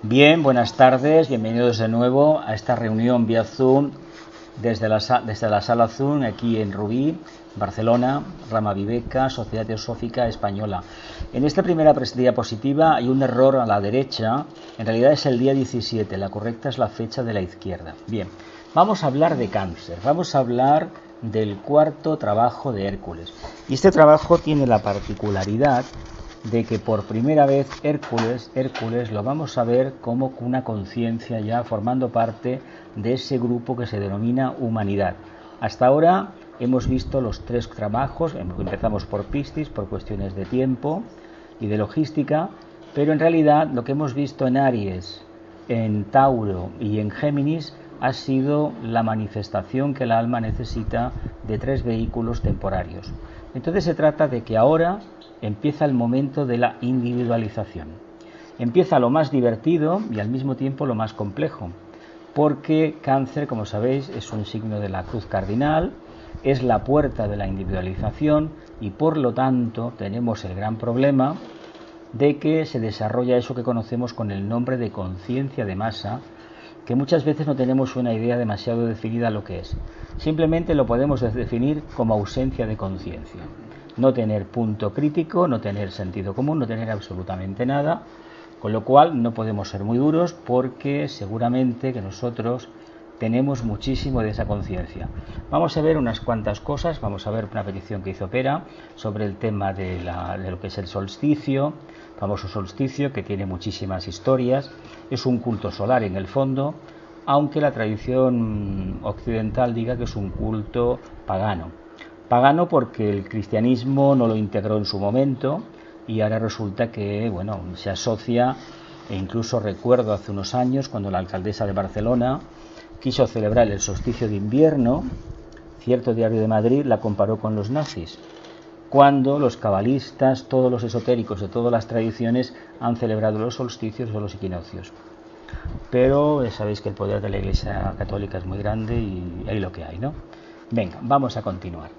Bien, buenas tardes, bienvenidos de nuevo a esta reunión vía Zoom desde la sala Zoom aquí en Rubí, Barcelona, Rama Viveca, Sociedad Teosófica Española. En esta primera diapositiva hay un error a la derecha, en realidad es el día 17, la correcta es la fecha de la izquierda. Bien, vamos a hablar de cáncer, vamos a hablar del cuarto trabajo de Hércules. Y este trabajo tiene la particularidad de que por primera vez Hércules lo vamos a ver como una conciencia ya formando parte de ese grupo que se denomina humanidad. Hasta ahora hemos visto los tres trabajos, empezamos por Piscis por cuestiones de tiempo y de logística, pero en realidad lo que hemos visto en Aries, en Tauro y en Géminis ha sido la manifestación que el alma necesita de tres vehículos temporarios. Entonces se trata de que ahora empieza el momento de la individualización. Empieza lo más divertido y al mismo tiempo lo más complejo, porque Cáncer, como sabéis, es un signo de la cruz cardinal, es la puerta de la individualización y por lo tanto tenemos el gran problema de que se desarrolla eso que conocemos con el nombre de conciencia de masa, que muchas veces no tenemos una idea demasiado definida lo que es. Simplemente lo podemos definir como ausencia de conciencia. No tener punto crítico, no tener sentido común, no tener absolutamente nada, con lo cual no podemos ser muy duros porque seguramente que nosotros tenemos muchísimo de esa conciencia. Vamos a ver unas cuantas cosas, vamos a ver una petición que hizo Pera sobre el tema de lo que es el solsticio, famoso solsticio que tiene muchísimas historias, es un culto solar en el fondo, aunque la tradición occidental diga que es un culto pagano. Pagano porque el cristianismo no lo integró en su momento y ahora resulta que, bueno, se asocia, e incluso recuerdo hace unos años cuando la alcaldesa de Barcelona quiso celebrar el solsticio de invierno, cierto diario de Madrid la comparó con los nazis, cuando los cabalistas, todos los esotéricos de todas las tradiciones han celebrado los solsticios o los equinoccios. Pero sabéis que el poder de la Iglesia Católica es muy grande y hay lo que hay, ¿no? Venga, vamos a continuar.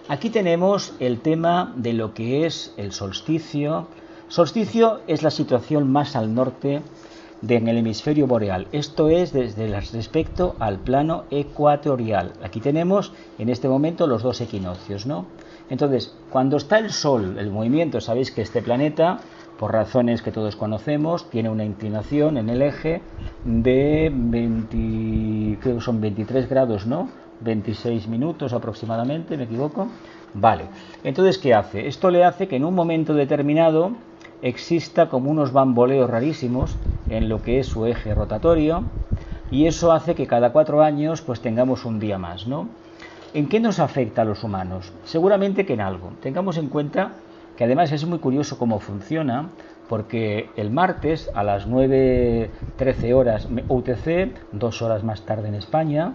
Aquí tenemos el tema de lo que es el solsticio. Solsticio es la situación más al norte en el hemisferio boreal. Esto es desde respecto al plano ecuatorial. Aquí tenemos en este momento los dos equinoccios, ¿no? Entonces, cuando está el Sol, el movimiento, sabéis que este planeta, por razones que todos conocemos, tiene una inclinación en el eje de 23 grados, ¿no? 26 minutos aproximadamente, ¿me equivoco? Vale, entonces ¿qué hace? Esto le hace que en un momento determinado exista como unos bamboleos rarísimos en lo que es su eje rotatorio y eso hace que cada 4 años pues tengamos un día más, ¿no? ¿En qué nos afecta a los humanos? Seguramente que en algo. Tengamos en cuenta que además es muy curioso cómo funciona, porque el martes a las 9:13 horas UTC, 2 horas más tarde en España,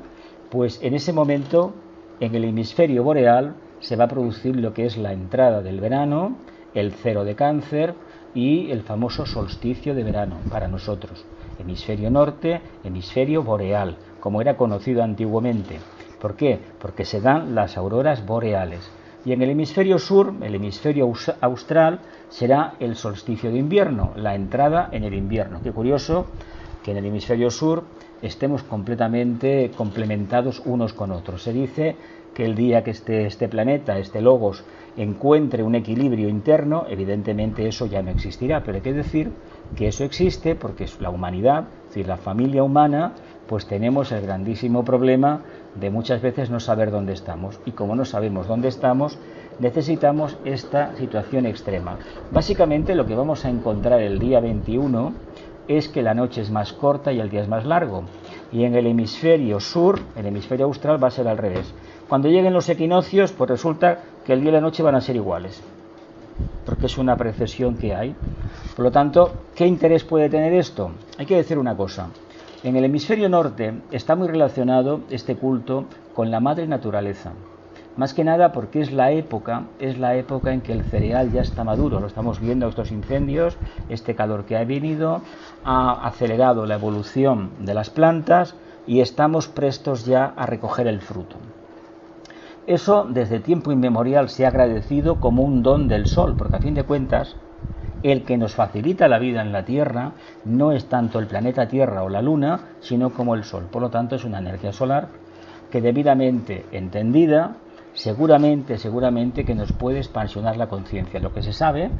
pues en ese momento en el hemisferio boreal se va a producir lo que es la entrada del verano, el cero de Cáncer y el famoso solsticio de verano para nosotros. Hemisferio norte, hemisferio boreal, como era conocido antiguamente. ¿Por qué? Porque se dan las auroras boreales. Y en el hemisferio sur, el hemisferio austral, será el solsticio de invierno, la entrada en el invierno. Qué curioso que en el hemisferio sur estemos completamente complementados unos con otros. Se dice que el día que este planeta, este Logos, encuentre un equilibrio interno, evidentemente eso ya no existirá, pero hay que decir que eso existe porque es la humanidad, es decir, la familia humana, pues tenemos el grandísimo problema de muchas veces no saber dónde estamos. Y como no sabemos dónde estamos, necesitamos esta situación extrema. Básicamente lo que vamos a encontrar el día 21 es que la noche es más corta y el día es más largo. Y en el hemisferio sur, el hemisferio austral, va a ser al revés. Cuando lleguen los equinoccios, pues resulta que el día y la noche van a ser iguales, porque es una precesión que hay. Por lo tanto, ¿qué interés puede tener esto? Hay que decir una cosa. En el hemisferio norte está muy relacionado este culto con la madre naturaleza. Más que nada porque es la época en que el cereal ya está maduro. Lo estamos viendo, estos incendios, este calor que ha venido, ha acelerado la evolución de las plantas y estamos prestos ya a recoger el fruto. Eso desde tiempo inmemorial se ha agradecido como un don del sol, porque a fin de cuentas El que nos facilita la vida en la Tierra no es tanto el planeta Tierra o la Luna, sino como el Sol. Por lo tanto, es una energía solar que, debidamente entendida, seguramente que nos puede expansionar la conciencia. Lo que se sabe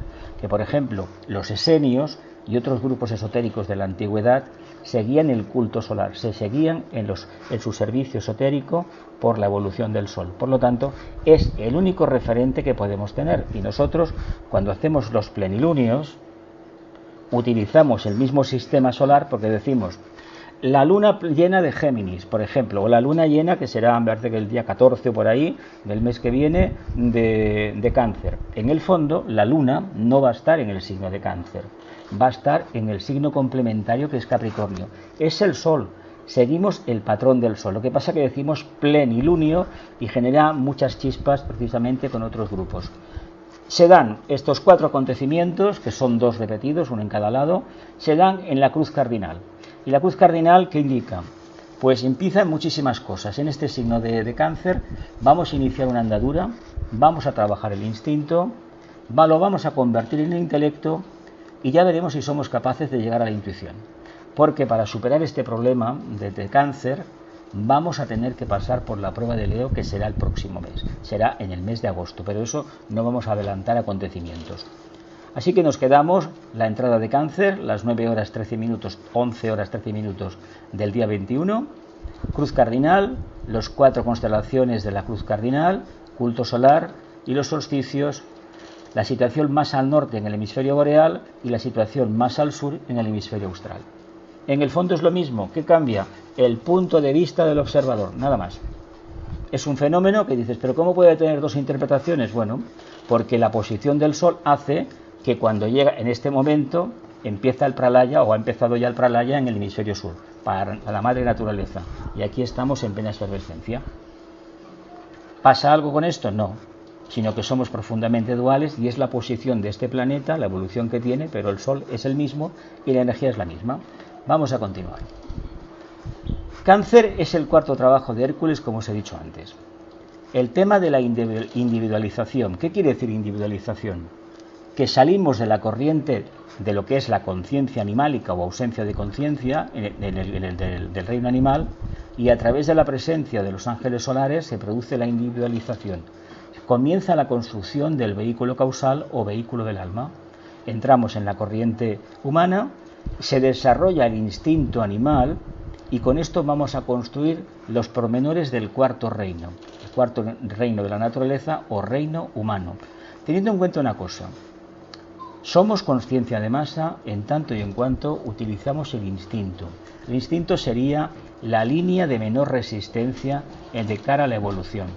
que, por ejemplo, los esenios y otros grupos esotéricos de la antigüedad seguían el culto solar, se seguían en su servicio esotérico por la evolución del Sol. Por lo tanto, es el único referente que podemos tener. Y nosotros, cuando hacemos los plenilunios, utilizamos el mismo sistema solar, porque decimos la luna llena de Géminis, por ejemplo, o la luna llena, que será, me parece que el día 14 o por ahí del mes que viene, de Cáncer. En el fondo, la luna no va a estar en el signo de Cáncer, va a estar en el signo complementario, que es Capricornio. Es el Sol, seguimos el patrón del Sol. Lo que pasa es que decimos plenilunio y genera muchas chispas precisamente con otros grupos. Se dan estos 4 acontecimientos, que son 2 repetidos, uno en cada lado, se dan en la cruz cardinal. ¿Y la cruz cardinal qué indica? Pues empiezan muchísimas cosas. En este signo de Cáncer vamos a iniciar una andadura, vamos a trabajar el instinto, lo vamos a convertir en el intelecto y ya veremos si somos capaces de llegar a la intuición. Porque para superar este problema de Cáncer vamos a tener que pasar por la prueba de Leo, que será el próximo mes, será en el mes de agosto, pero eso no vamos a adelantar acontecimientos. Así que nos quedamos la entrada de Cáncer, las 9 horas 13 minutos, 11 horas 13 minutos del día 21, cruz cardinal, los 4 constelaciones de la cruz cardinal, culto solar y los solsticios, la situación más al norte en el hemisferio boreal y la situación más al sur en el hemisferio austral. En el fondo es lo mismo. ¿Qué cambia? El punto de vista del observador, nada más. Es un fenómeno que dices, ¿pero cómo puede tener 2 interpretaciones? Bueno, porque la posición del Sol hace que cuando llega en este momento empieza el pralaya, o ha empezado ya el pralaya en el hemisferio sur, para la madre naturaleza. Y aquí estamos en plena efervescencia. ¿Pasa algo con esto? No, sino que somos profundamente duales y es la posición de este planeta, la evolución que tiene, pero el Sol es el mismo y la energía es la misma. Vamos a continuar. Cáncer es el 4º trabajo de Hércules, como os he dicho antes. El tema de la individualización. ¿Qué quiere decir individualización? Que salimos de la corriente de lo que es la conciencia animálica o ausencia de conciencia del reino animal, y a través de la presencia de los ángeles solares se produce la individualización. Comienza la construcción del vehículo causal o vehículo del alma. Entramos en la corriente humana, se desarrolla el instinto animal y con esto vamos a construir los pormenores del 4º reino, el 4º reino de la naturaleza o reino humano. Teniendo en cuenta una cosa, somos conciencia de masa en tanto y en cuanto utilizamos el instinto. El instinto sería la línea de menor resistencia de cara a la evolución.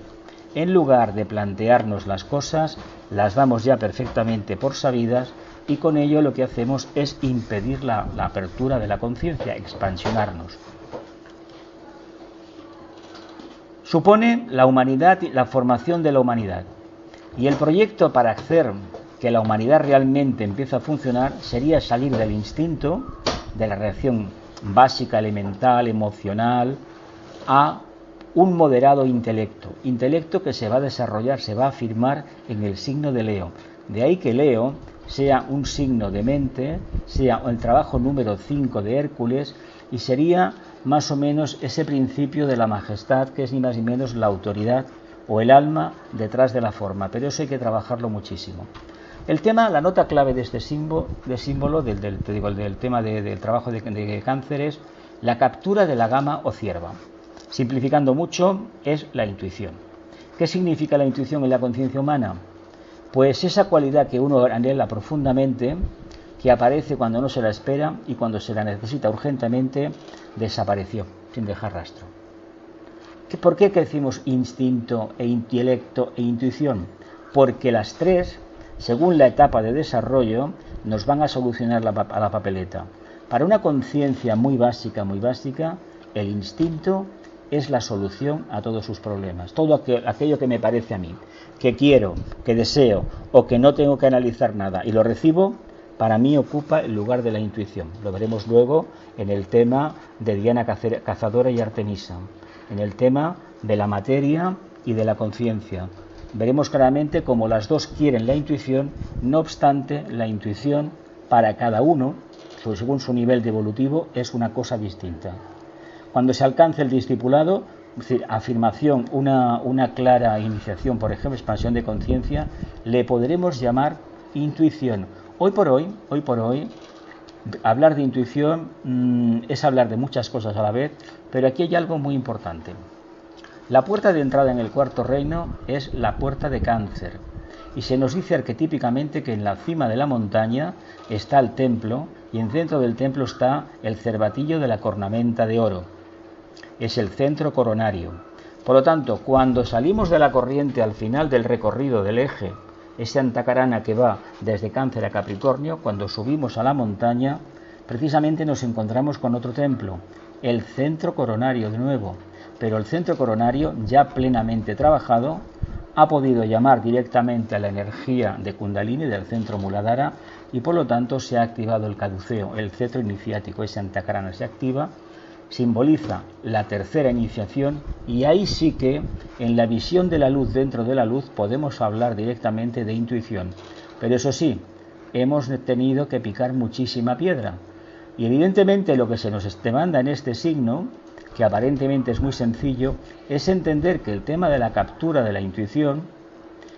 En lugar de plantearnos las cosas, las damos ya perfectamente por sabidas y con ello lo que hacemos es impedir la apertura de la conciencia, expansionarnos. Supone la humanidad, la formación de la humanidad. Y el proyecto para hacer que la humanidad realmente empiece a funcionar sería salir del instinto, de la reacción básica, elemental, emocional, a un moderado intelecto que se va a desarrollar, se va a afirmar en el signo de Leo. De ahí que Leo sea un signo de mente, sea el trabajo número 5 de Hércules, y sería más o menos ese principio de la majestad, que es ni más ni menos la autoridad o el alma detrás de la forma, pero eso hay que trabajarlo muchísimo. El tema, la nota clave de este símbolo del tema del trabajo de Cáncer es la captura de la gama o cierva. Simplificando mucho, es la intuición. ¿Qué significa la intuición en la conciencia humana? Pues esa cualidad que uno anhela profundamente, que aparece cuando no se la espera y cuando se la necesita urgentemente, desapareció, sin dejar rastro. ¿Por qué decimos instinto e intelecto e intuición? Porque las 3, según la etapa de desarrollo, nos van a solucionar a la papeleta. Para una conciencia muy básica, el instinto es la solución a todos sus problemas. Todo aquello que me parece a mí, que quiero, que deseo o que no tengo que analizar nada y lo recibo, para mí ocupa el lugar de la intuición. Lo veremos luego en el tema de Diana Cazadora y Artemisa, en el tema de la materia y de la conciencia. veremos claramente cómo las dos quieren la intuición, no obstante, la intuición para cada uno, según su nivel de evolutivo, es una cosa distinta. Cuando se alcance el discipulado, es decir, afirmación, una clara iniciación, por ejemplo, expansión de conciencia, le podremos llamar intuición. Hoy por hoy, hablar de intuición es hablar de muchas cosas a la vez, pero aquí hay algo muy importante. La puerta de entrada en el cuarto reino es la puerta de Cáncer, y se nos dice arquetípicamente que en la cima de la montaña está el templo, y en centro del templo está el cervatillo de la cornamenta de oro. Es el centro coronario. Por lo tanto, cuando salimos de la corriente al final del recorrido del eje, ese antacarana que va desde Cáncer a Capricornio, cuando subimos a la montaña, precisamente nos encontramos con otro templo, el centro coronario de nuevo. Pero el centro coronario, ya plenamente trabajado, ha podido llamar directamente a la energía de Kundalini del centro Muladhara y por lo tanto se ha activado el caduceo, el cetro iniciático, ese antacarana se activa, simboliza la tercera iniciación y ahí sí que en la visión de la luz dentro de la luz podemos hablar directamente de intuición. Pero eso sí, hemos tenido que picar muchísima piedra y evidentemente lo que se nos demanda en este signo, que aparentemente es muy sencillo, es entender que el tema de la captura de la intuición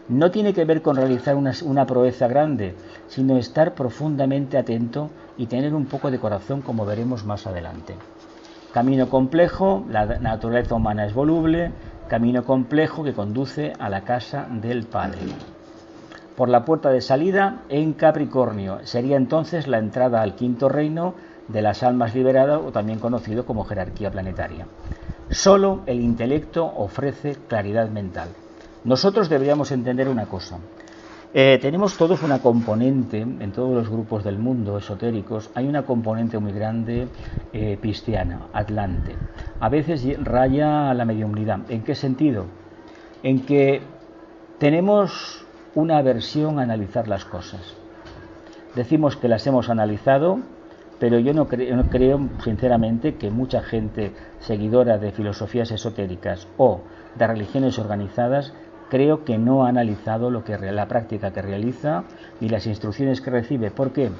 no tiene que ver con realizar una proeza grande, sino estar profundamente atento y tener un poco de corazón, como veremos más adelante. Camino complejo, la naturaleza humana es voluble, camino complejo que conduce a la casa del Padre. Por la puerta de salida en Capricornio sería entonces la entrada al quinto reino de las almas liberadas, o también conocido como jerarquía planetaria. Solo el intelecto ofrece claridad mental. Nosotros deberíamos entender una cosa. Tenemos todos una componente, en todos los grupos del mundo esotéricos, hay una componente muy grande pisciana, atlante. A veces raya la mediumnidad. ¿En qué sentido? En que tenemos una aversión a analizar las cosas. Decimos que las hemos analizado, pero yo no creo sinceramente que mucha gente seguidora de filosofías esotéricas o de religiones organizadas, creo que no ha analizado la práctica que realiza ni las instrucciones que recibe. ¿Por qué?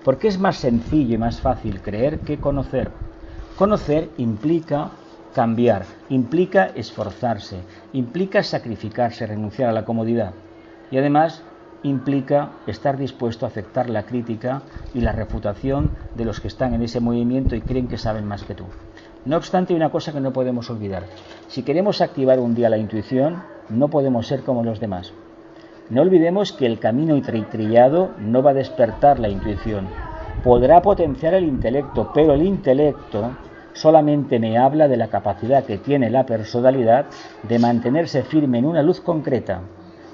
Porque es más sencillo y más fácil creer que conocer. Conocer implica cambiar, implica esforzarse, implica sacrificarse, renunciar a la comodidad y además implica estar dispuesto a aceptar la crítica y la refutación de los que están en ese movimiento y creen que saben más que tú. No obstante, hay una cosa que no podemos olvidar. Si queremos activar un día la intuición, no podemos ser como los demás. No olvidemos que el camino trillado no va a despertar la intuición. Podrá potenciar el intelecto, pero el intelecto solamente me habla de la capacidad que tiene la personalidad de mantenerse firme en una luz concreta,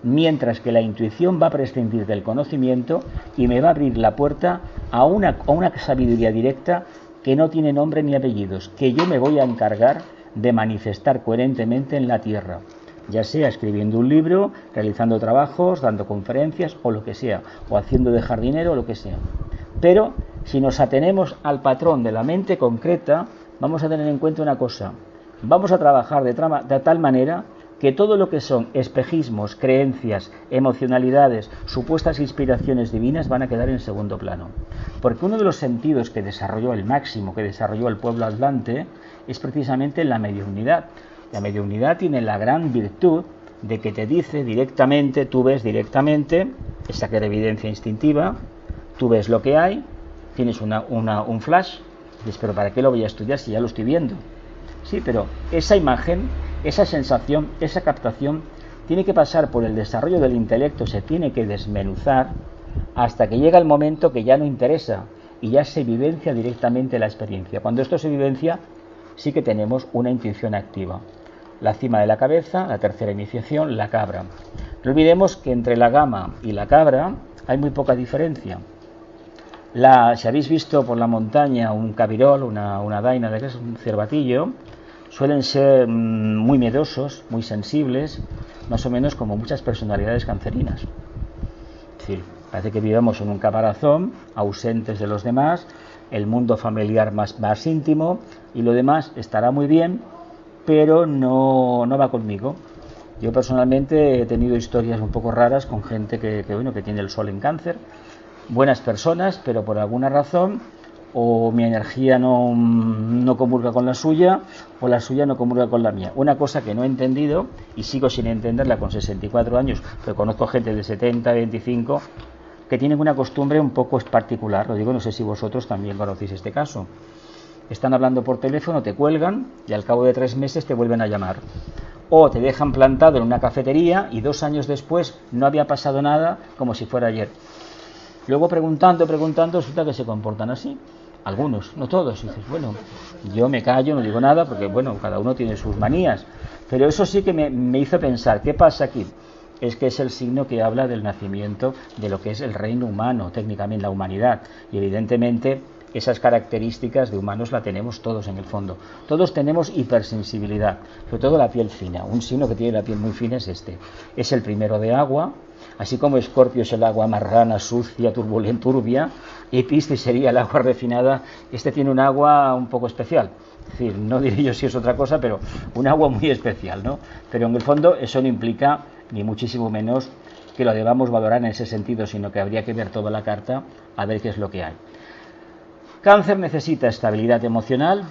mientras que la intuición va a prescindir del conocimiento y me va a abrir la puerta a una sabiduría directa que no tiene nombre ni apellidos, que yo me voy a encargar de manifestar coherentemente en la tierra, ya sea escribiendo un libro, realizando trabajos, dando conferencias o lo que sea, o haciendo de jardinero o lo que sea. Pero si nos atenemos al patrón de la mente concreta, vamos a tener en cuenta una cosa: vamos a trabajar de tal manera que todo lo que son espejismos, creencias, emocionalidades, supuestas inspiraciones divinas van a quedar en segundo plano. Porque uno de los sentidos que desarrolló el máximo, que desarrolló el pueblo atlante, es precisamente la mediumnidad. La mediumnidad tiene la gran virtud de que te dice directamente, tú ves directamente, esa evidencia instintiva, tú ves lo que hay, tienes un flash, dices, pero ¿para qué lo voy a estudiar si ya lo estoy viendo? Sí, pero esa imagen, esa sensación, esa captación tiene que pasar por el desarrollo del intelecto, se tiene que desmenuzar hasta que llega el momento que ya no interesa y ya se vivencia directamente la experiencia. Cuando esto se vivencia, sí que tenemos una intuición activa. La cima de la cabeza, la tercera iniciación, la cabra. No olvidemos que entre la gama y la cabra hay muy poca diferencia. Si habéis visto por la montaña un cabirol, una daina, que es un cervatillo, suelen ser muy miedosos, muy sensibles, más o menos como muchas personalidades cancerinas. Es decir, parece que vivamos en un caparazón, ausentes de los demás, el mundo familiar más íntimo, y lo demás estará muy bien, pero no va conmigo. Yo personalmente he tenido historias un poco raras con gente que tiene el sol en Cáncer, buenas personas, pero por alguna razón o mi energía no comulga con la suya o la suya no comulga con la mía. Una cosa que no he entendido y sigo sin entenderla con 64 años, pero conozco gente de 70, 25 que tienen una costumbre un poco particular. Lo digo, no sé si vosotros también conocéis este caso. Están hablando por teléfono, te cuelgan y al cabo de 3 meses te vuelven a llamar. O te dejan plantado en una cafetería y 2 años después no había pasado nada, como si fuera ayer. Luego preguntando, resulta que se comportan así. Algunos, no todos. Y dices, bueno, yo me callo, no digo nada, porque bueno, cada uno tiene sus manías. Pero eso sí que me hizo pensar, ¿qué pasa aquí? Es que es el signo que habla del nacimiento de lo que es el reino humano, técnicamente la humanidad. Y evidentemente esas características de humanos la tenemos todos en el fondo. Todos tenemos hipersensibilidad, sobre todo la piel fina. Un signo que tiene la piel muy fina es este. Es el primero de agua, así como Escorpio es el agua marrana, sucia, turbulenta, turbia, y Piscis sería el agua refinada. Este tiene un agua un poco especial. Es decir, no diré yo si es otra cosa, pero un agua muy especial, ¿no? Pero en el fondo eso no implica, ni muchísimo menos, que lo debamos valorar en ese sentido, sino que habría que ver toda la carta a ver qué es lo que hay. Cáncer necesita estabilidad emocional,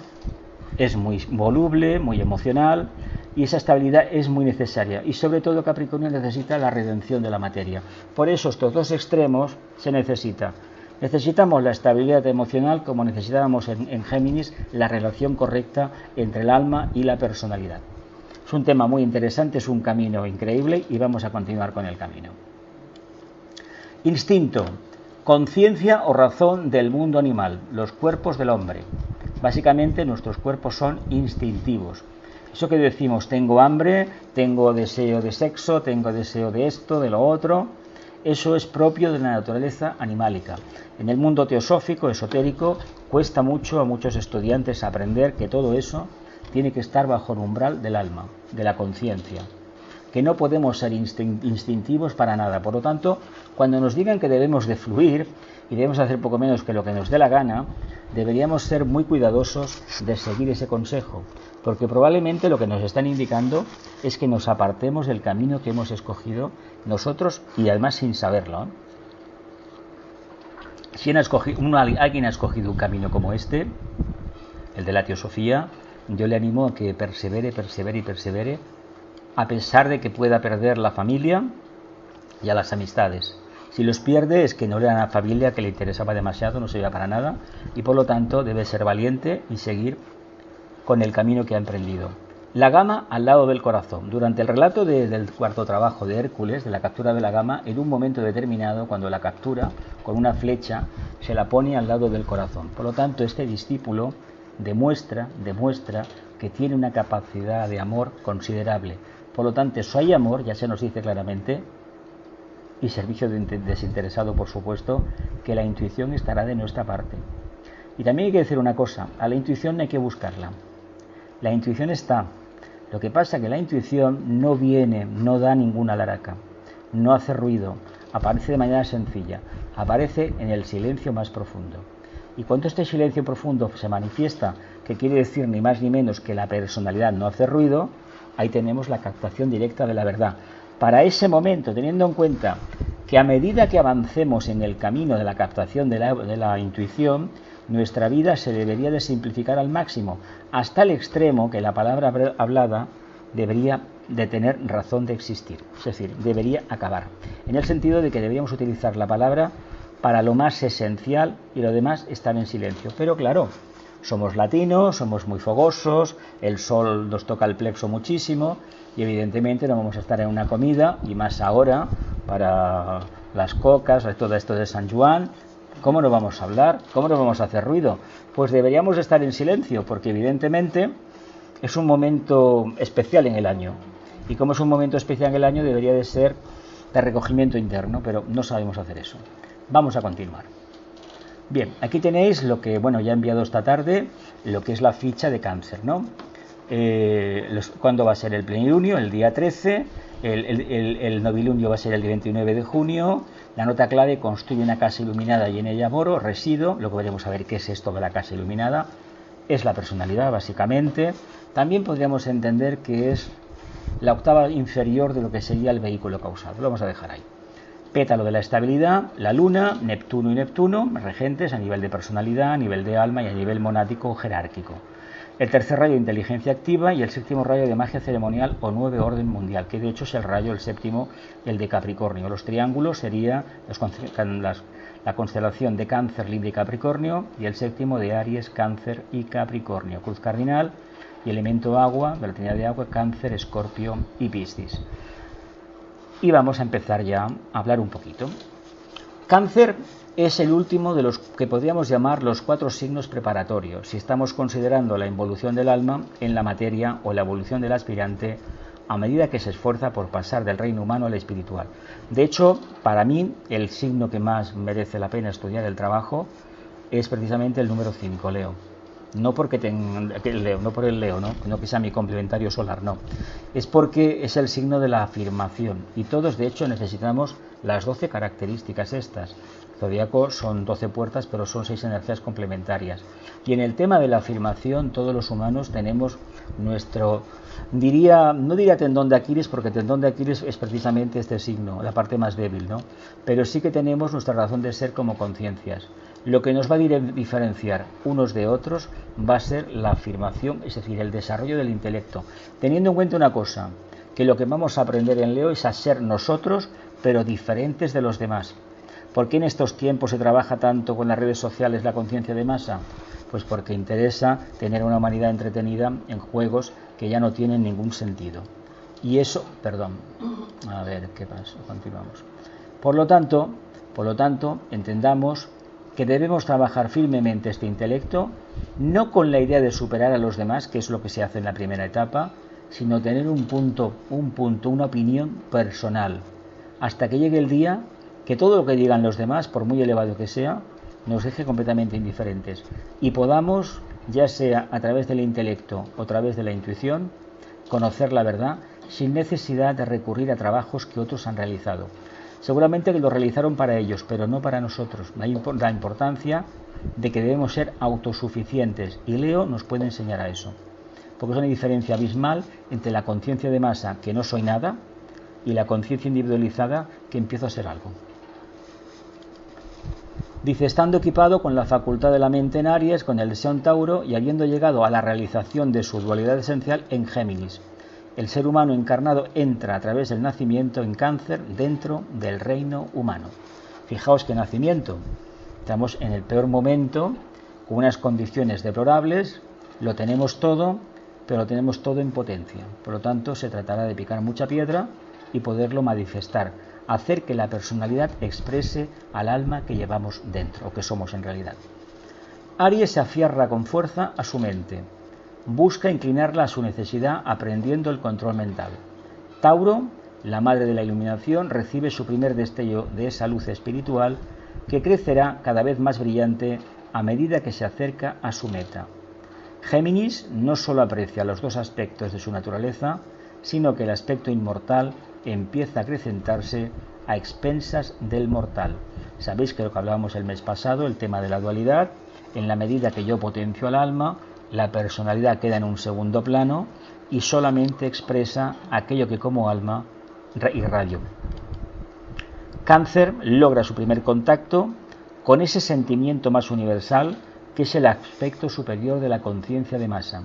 es muy voluble, muy emocional, y esa estabilidad es muy necesaria. Y sobre todo Capricornio necesita la redención de la materia. Por eso estos dos extremos se necesita. Necesitamos la estabilidad emocional como necesitábamos en Géminis la relación correcta entre el alma y la personalidad. Es un tema muy interesante, es un camino increíble y vamos a continuar con el camino. Instinto. Conciencia o razón del mundo animal, los cuerpos del hombre. Básicamente nuestros cuerpos son instintivos. Eso que decimos, tengo hambre, tengo deseo de sexo, tengo deseo de esto, de lo otro, eso es propio de la naturaleza animálica. En el mundo teosófico, esotérico, cuesta mucho a muchos estudiantes aprender que todo eso tiene que estar bajo el umbral del alma, de la conciencia. Que no podemos ser instintivos para nada. Por lo tanto, cuando nos digan que debemos de fluir y debemos hacer poco menos que lo que nos dé la gana, deberíamos ser muy cuidadosos de seguir ese consejo, porque probablemente lo que nos están indicando es que nos apartemos del camino que hemos escogido nosotros y además sin saberlo. Si alguien ha escogido un camino como este, el de la teosofía, yo le animo a que persevere, a pesar de que pueda perder la familia y a las amistades. Si los pierde es que no era una familia que le interesaba demasiado, no servía para nada, y por lo tanto debe ser valiente y seguir con el camino que ha emprendido. La gama al lado del corazón. Durante el relato del cuarto trabajo de Hércules, de la captura de la gama, en un momento determinado, cuando la captura con una flecha, se la pone al lado del corazón. Por lo tanto, este discípulo demuestra que tiene una capacidad de amor considerable. Por lo tanto, eso hay amor, ya se nos dice claramente, y servicio desinteresado, por supuesto, que la intuición estará de nuestra parte. Y también hay que decir una cosa, a la intuición no hay que buscarla. La intuición está. Lo que pasa es que la intuición no viene, no da ninguna laraca, no hace ruido, aparece de manera sencilla, aparece en el silencio más profundo. Y cuando este silencio profundo se manifiesta, que quiere decir ni más ni menos que la personalidad no hace ruido, ahí tenemos la captación directa de la verdad. Para ese momento, teniendo en cuenta que a medida que avancemos en el camino de la captación de la intuición, nuestra vida se debería de simplificar al máximo, hasta el extremo que la palabra hablada debería de tener razón de existir, es decir, debería acabar, en el sentido de que deberíamos utilizar la palabra para lo más esencial y lo demás estar en silencio. Pero claro, somos latinos, somos muy fogosos, el sol nos toca el plexo muchísimo y evidentemente no vamos a estar en una comida, y más ahora para las cocas, todo esto de San Juan. ¿Cómo no vamos a hablar? ¿Cómo no vamos a hacer ruido? Pues deberíamos estar en silencio, porque evidentemente es un momento especial en el año. Y como es un momento especial en el año, debería de ser de recogimiento interno, pero no sabemos hacer eso. Vamos a continuar. Bien, aquí tenéis lo que, bueno, ya he enviado esta tarde, lo que es la ficha de Cáncer, ¿no? ¿Cuándo va a ser el plenilunio? El día 13, el novilunio va a ser el 29 de junio, la nota clave: construye una casa iluminada y en ella moro, resido. Luego veremos a ver qué es esto de la casa iluminada. Es la personalidad, básicamente. También podríamos entender que es la octava inferior de lo que sería el vehículo causal. Lo vamos a dejar ahí. Pétalo de la estabilidad, la Luna, Neptuno y Neptuno, regentes a nivel de personalidad, a nivel de alma y a nivel monádico jerárquico. El tercer rayo de inteligencia activa y el séptimo rayo de magia ceremonial o nueve orden mundial, que de hecho es el rayo, el séptimo, el de Capricornio. Los triángulos sería la constelación de Cáncer, Libra y Capricornio, y el séptimo de Aries, Cáncer y Capricornio. Cruz cardinal y elemento agua, de la trinidad de agua, Cáncer, Escorpio y Piscis. Y vamos a empezar ya a hablar un poquito. Cáncer es el último de los que podríamos llamar los 4 signos preparatorios, si estamos considerando la involución del alma en la materia o la evolución del aspirante a medida que se esfuerza por pasar del reino humano al espiritual. De hecho, para mí, el signo que más merece la pena estudiar el trabajo es precisamente el número 5, Leo. No porque no por el Leo, no que sea mi complementario solar, no. Es porque es el signo de la afirmación y todos, de hecho, necesitamos las 12 características estas. Zodíaco son 12 puertas, pero son 6 energías complementarias. Y en el tema de la afirmación, todos los humanos tenemos nuestro, no diría tendón de Aquiles, porque tendón de Aquiles es precisamente este signo, la parte más débil, ¿no? Pero sí que tenemos nuestra razón de ser como conciencias. Lo que nos va a diferenciar unos de otros va a ser la afirmación, es decir, el desarrollo del intelecto. Teniendo en cuenta una cosa, que lo que vamos a aprender en Leo es a ser nosotros, pero diferentes de los demás. ¿Por qué en estos tiempos se trabaja tanto con las redes sociales la conciencia de masa? Pues porque interesa tener una humanidad entretenida en juegos que ya no tienen ningún sentido. Y eso, a ver qué pasa, continuamos. Por lo tanto, entendamos que debemos trabajar firmemente este intelecto, no con la idea de superar a los demás, que es lo que se hace en la primera etapa, sino tener una opinión personal, hasta que llegue el día que todo lo que digan los demás, por muy elevado que sea, nos deje completamente indiferentes y podamos, ya sea a través del intelecto o a través de la intuición, conocer la verdad sin necesidad de recurrir a trabajos que otros han realizado. Seguramente que lo realizaron para ellos, pero no para nosotros. La importancia de que debemos ser autosuficientes, y Leo nos puede enseñar a eso, porque es una diferencia abismal entre la conciencia de masa, que no soy nada, y la conciencia individualizada, que empiezo a ser algo. Dice, estando equipado con la facultad de la mente en Aries, con el deseo en Tauro y habiendo llegado a la realización de su dualidad esencial en Géminis. El ser humano encarnado entra a través del nacimiento en Cáncer dentro del reino humano. Fijaos qué nacimiento. Estamos en el peor momento, con unas condiciones deplorables, lo tenemos todo, pero lo tenemos todo en potencia. Por lo tanto, se tratará de picar mucha piedra y poderlo manifestar, hacer que la personalidad exprese al alma que llevamos dentro, o que somos en realidad. Aries se aferra con fuerza a su mente, busca inclinarla a su necesidad aprendiendo el control mental. Tauro, la madre de la iluminación, recibe su primer destello de esa luz espiritual que crecerá cada vez más brillante a medida que se acerca a su meta. Géminis no solo aprecia los dos aspectos de su naturaleza, sino que el aspecto inmortal empieza a acrecentarse a expensas del mortal. Sabéis que lo que hablábamos el mes pasado, el tema de la dualidad, en la medida que yo potencio al alma, la personalidad queda en un segundo plano y solamente expresa aquello que como alma irradio. Cáncer logra su primer contacto con ese sentimiento más universal que es el aspecto superior de la conciencia de masa,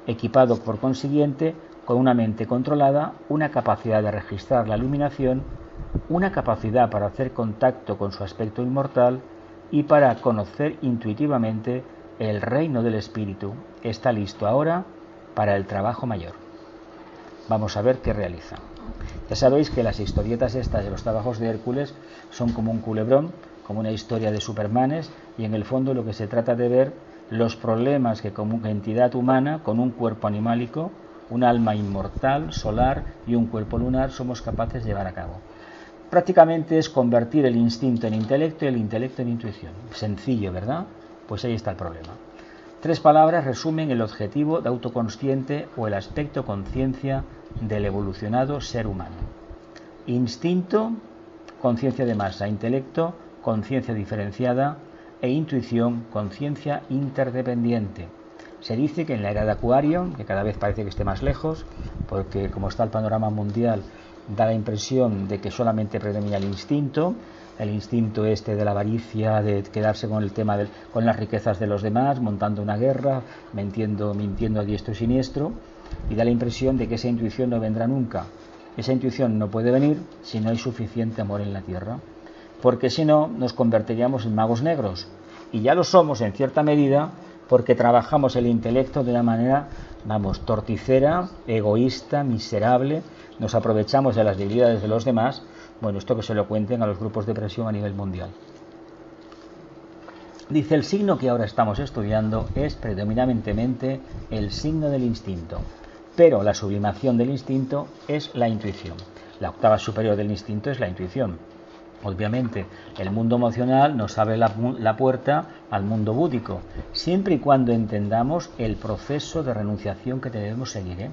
equipado por consiguiente con una mente controlada, una capacidad de registrar la iluminación, una capacidad para hacer contacto con su aspecto inmortal y para conocer intuitivamente el reino del espíritu. Está listo ahora para el trabajo mayor. Vamos a ver qué realiza. Ya sabéis que las historietas estas de los trabajos de Hércules son como un culebrón, como una historia de supermanes, y en el fondo lo que se trata de ver los problemas que como entidad humana, con un cuerpo animálico, un alma inmortal, solar y un cuerpo lunar, somos capaces de llevar a cabo. Prácticamente es convertir el instinto en intelecto y el intelecto en intuición. Sencillo, ¿verdad? Pues ahí está el problema. 3 palabras resumen el objetivo de autoconsciente o el aspecto conciencia del evolucionado ser humano. Instinto, conciencia de masa; intelecto, conciencia diferenciada; e intuición, conciencia interdependiente. Se dice que en la era de Acuario, que cada vez parece que esté más lejos, porque como está el panorama mundial, da la impresión de que solamente predomina el instinto este de la avaricia, de quedarse con el tema con las riquezas de los demás, montando una guerra, mintiendo a diestro y siniestro, y da la impresión de que esa intuición no vendrá nunca. Esa intuición no puede venir si no hay suficiente amor en la tierra, porque si no nos convertiríamos en magos negros, y ya lo somos en cierta medida, porque trabajamos el intelecto de una manera, torticera, egoísta, miserable, nos aprovechamos de las debilidades de los demás. Bueno, esto que se lo cuenten a los grupos de presión a nivel mundial. Dice, el signo que ahora estamos estudiando es predominantemente el signo del instinto, pero la sublimación del instinto es la intuición. La octava superior del instinto es la intuición. Obviamente, el mundo emocional nos abre la puerta al mundo búdico, siempre y cuando entendamos el proceso de renunciación que debemos seguir,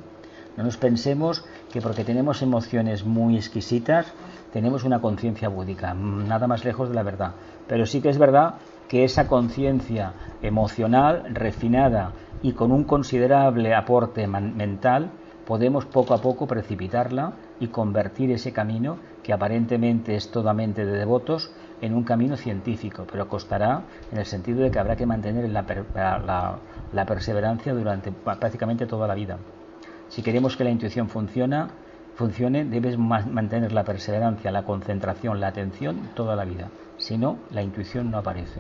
No nos pensemos que porque tenemos emociones muy exquisitas, tenemos una conciencia búdica, nada más lejos de la verdad. Pero sí que es verdad que esa conciencia emocional, refinada y con un considerable aporte mental, podemos poco a poco precipitarla y convertir ese camino, que aparentemente es totalmente de devotos, en un camino científico, pero costará en el sentido de que habrá que mantener la perseverancia durante prácticamente toda la vida. Si queremos que la intuición funcione, debes mantener la perseverancia, la concentración, la atención toda la vida. Si no, la intuición no aparece.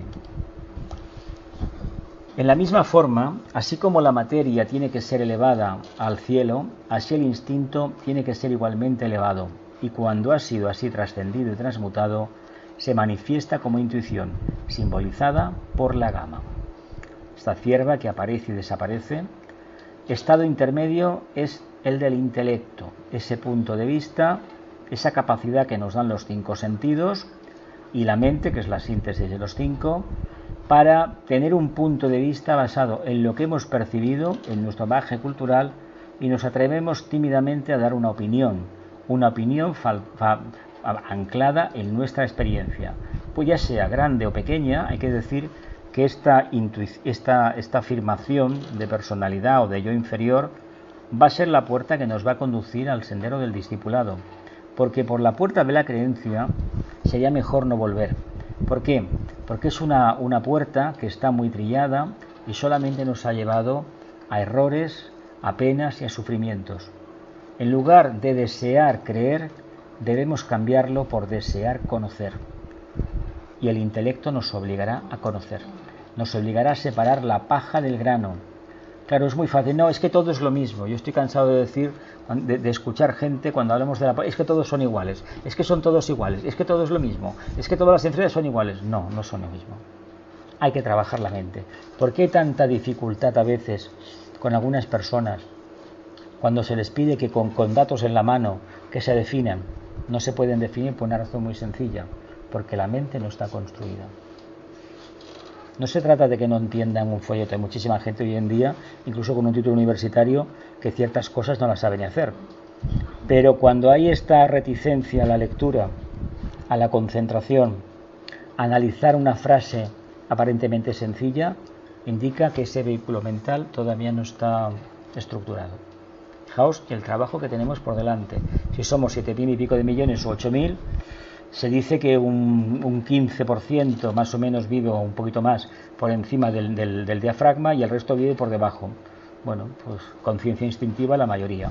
En la misma forma, así como la materia tiene que ser elevada al cielo, así el instinto tiene que ser igualmente elevado, y cuando ha sido así trascendido y transmutado, se manifiesta como intuición, simbolizada por la gama. Esta cierva que aparece y desaparece. Estado intermedio es el del intelecto, ese punto de vista, esa capacidad que nos dan los 5 sentidos y la mente, que es la síntesis de los 5, para tener un punto de vista basado en lo que hemos percibido, en nuestro bagaje cultural, y nos atrevemos tímidamente a dar una opinión anclada en nuestra experiencia. Pues ya sea grande o pequeña, hay que decir que esta afirmación de personalidad o de yo inferior va a ser la puerta que nos va a conducir al sendero del discipulado, porque por la puerta de la creencia sería mejor no volver. ¿Por qué? Porque es una puerta que está muy trillada y solamente nos ha llevado a errores, a penas y a sufrimientos. En lugar de desear creer, debemos cambiarlo por desear conocer. Y el intelecto nos obligará a conocer, nos obligará a separar la paja del grano. Claro, es muy fácil, no, es que todo es lo mismo. Yo estoy cansado de decir, de escuchar gente cuando hablamos de es que todos son iguales, es que son todos iguales, es que todo es lo mismo, es que todas las enfermedades son iguales. No, no son lo mismo. Hay que trabajar la mente. ¿Por qué hay tanta dificultad a veces con algunas personas cuando se les pide que con datos en la mano que se definan? No se pueden definir por una razón muy sencilla, porque la mente no está construida. No se trata de que no entiendan un folleto. Hay muchísima gente hoy en día, incluso con un título universitario, que ciertas cosas no las saben hacer. Pero cuando hay esta reticencia a la lectura, a la concentración, a analizar una frase aparentemente sencilla, indica que ese vehículo mental todavía no está estructurado. Fijaos el trabajo que tenemos por delante. Si somos 7.000 y pico de millones o 8.000, se dice que un 15% más o menos vive, o un poquito más, por encima del diafragma, y el resto vive por debajo. Bueno, pues conciencia instintiva la mayoría.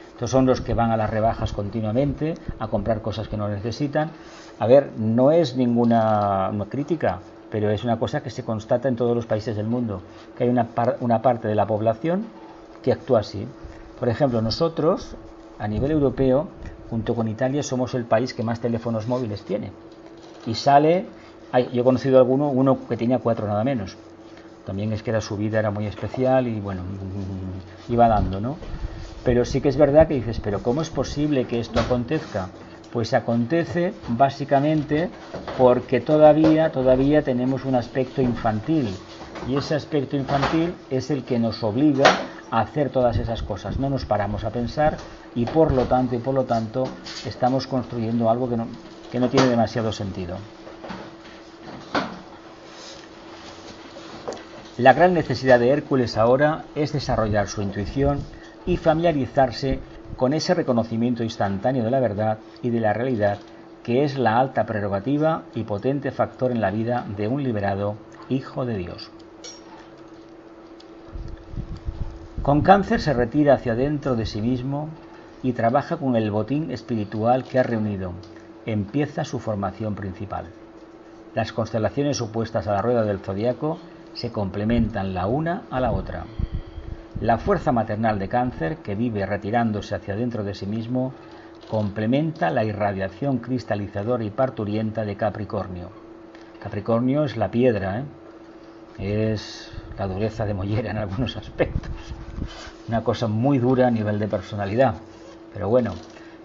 Estos son los que van a las rebajas continuamente, a comprar cosas que no necesitan. A ver, no es ninguna crítica, pero es una cosa que se constata en todos los países del mundo, que hay una parte de la población que actúa así. Por ejemplo, nosotros, a nivel europeo, junto con Italia, somos el país que más teléfonos móviles tiene. Y yo he conocido uno que tenía 4 nada menos. También es que su vida era muy especial y bueno, iba dando, ¿no? Pero sí que es verdad que dices, pero ¿cómo es posible que esto acontezca? Pues acontece básicamente porque todavía tenemos un aspecto infantil. Y ese aspecto infantil es el que nos obliga a hacer todas esas cosas. No nos paramos a pensar y por lo tanto estamos construyendo algo que no tiene demasiado sentido. La gran necesidad de Hércules ahora es desarrollar su intuición y familiarizarse con ese reconocimiento instantáneo de la verdad y de la realidad que es la alta prerrogativa y potente factor en la vida de un liberado hijo de Dios. Con Cáncer se retira hacia dentro de sí mismo y trabaja con el botín espiritual que ha reunido. Empieza su formación principal. Las constelaciones opuestas a la rueda del zodiaco se complementan la una a la otra. La fuerza maternal de Cáncer, que vive retirándose hacia dentro de sí mismo, complementa la irradiación cristalizadora y parturienta de Capricornio. Capricornio es la piedra, es la dureza de mollera en algunos aspectos. Una cosa muy dura a nivel de personalidad. Pero bueno,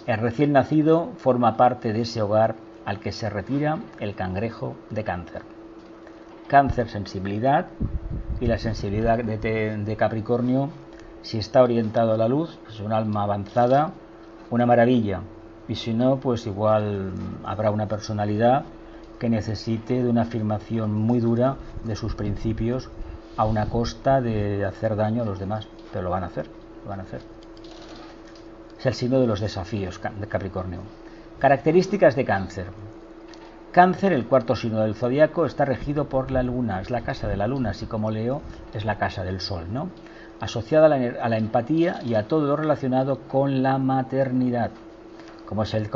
el recién nacido forma parte de ese hogar al que se retira el cangrejo de Cáncer. Cáncer, sensibilidad, y la sensibilidad de Capricornio, si está orientado a la luz, es un alma avanzada, una maravilla, y si no, pues igual habrá una personalidad que necesite de una afirmación muy dura de sus principios a una costa de hacer daño a los demás, pero lo van a hacer. Es el signo de los desafíos de Capricornio. Características de Cáncer. Cáncer, el cuarto signo del zodiaco, está regido por la luna, es la casa de la luna, así como Leo es la casa del sol, ¿no? Asociada a la empatía y a todo lo relacionado con la maternidad, como es el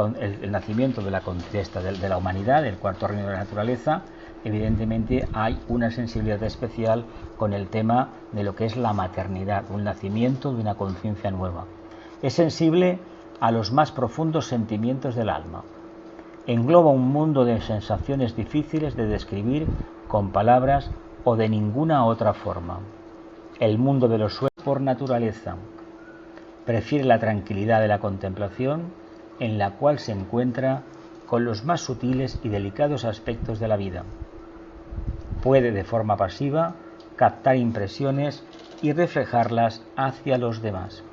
nacimiento de la contesta de la humanidad, el cuarto reino de la naturaleza. Evidentemente hay una sensibilidad especial con el tema de lo que es la maternidad, un nacimiento de una conciencia nueva. Es sensible a los más profundos sentimientos del alma. Engloba un mundo de sensaciones difíciles de describir con palabras o de ninguna otra forma. El mundo de los sueños por naturaleza. Prefiere la tranquilidad de la contemplación, en la cual se encuentra con los más sutiles y delicados aspectos de la vida. Puede de forma pasiva captar impresiones y reflejarlas hacia los demás.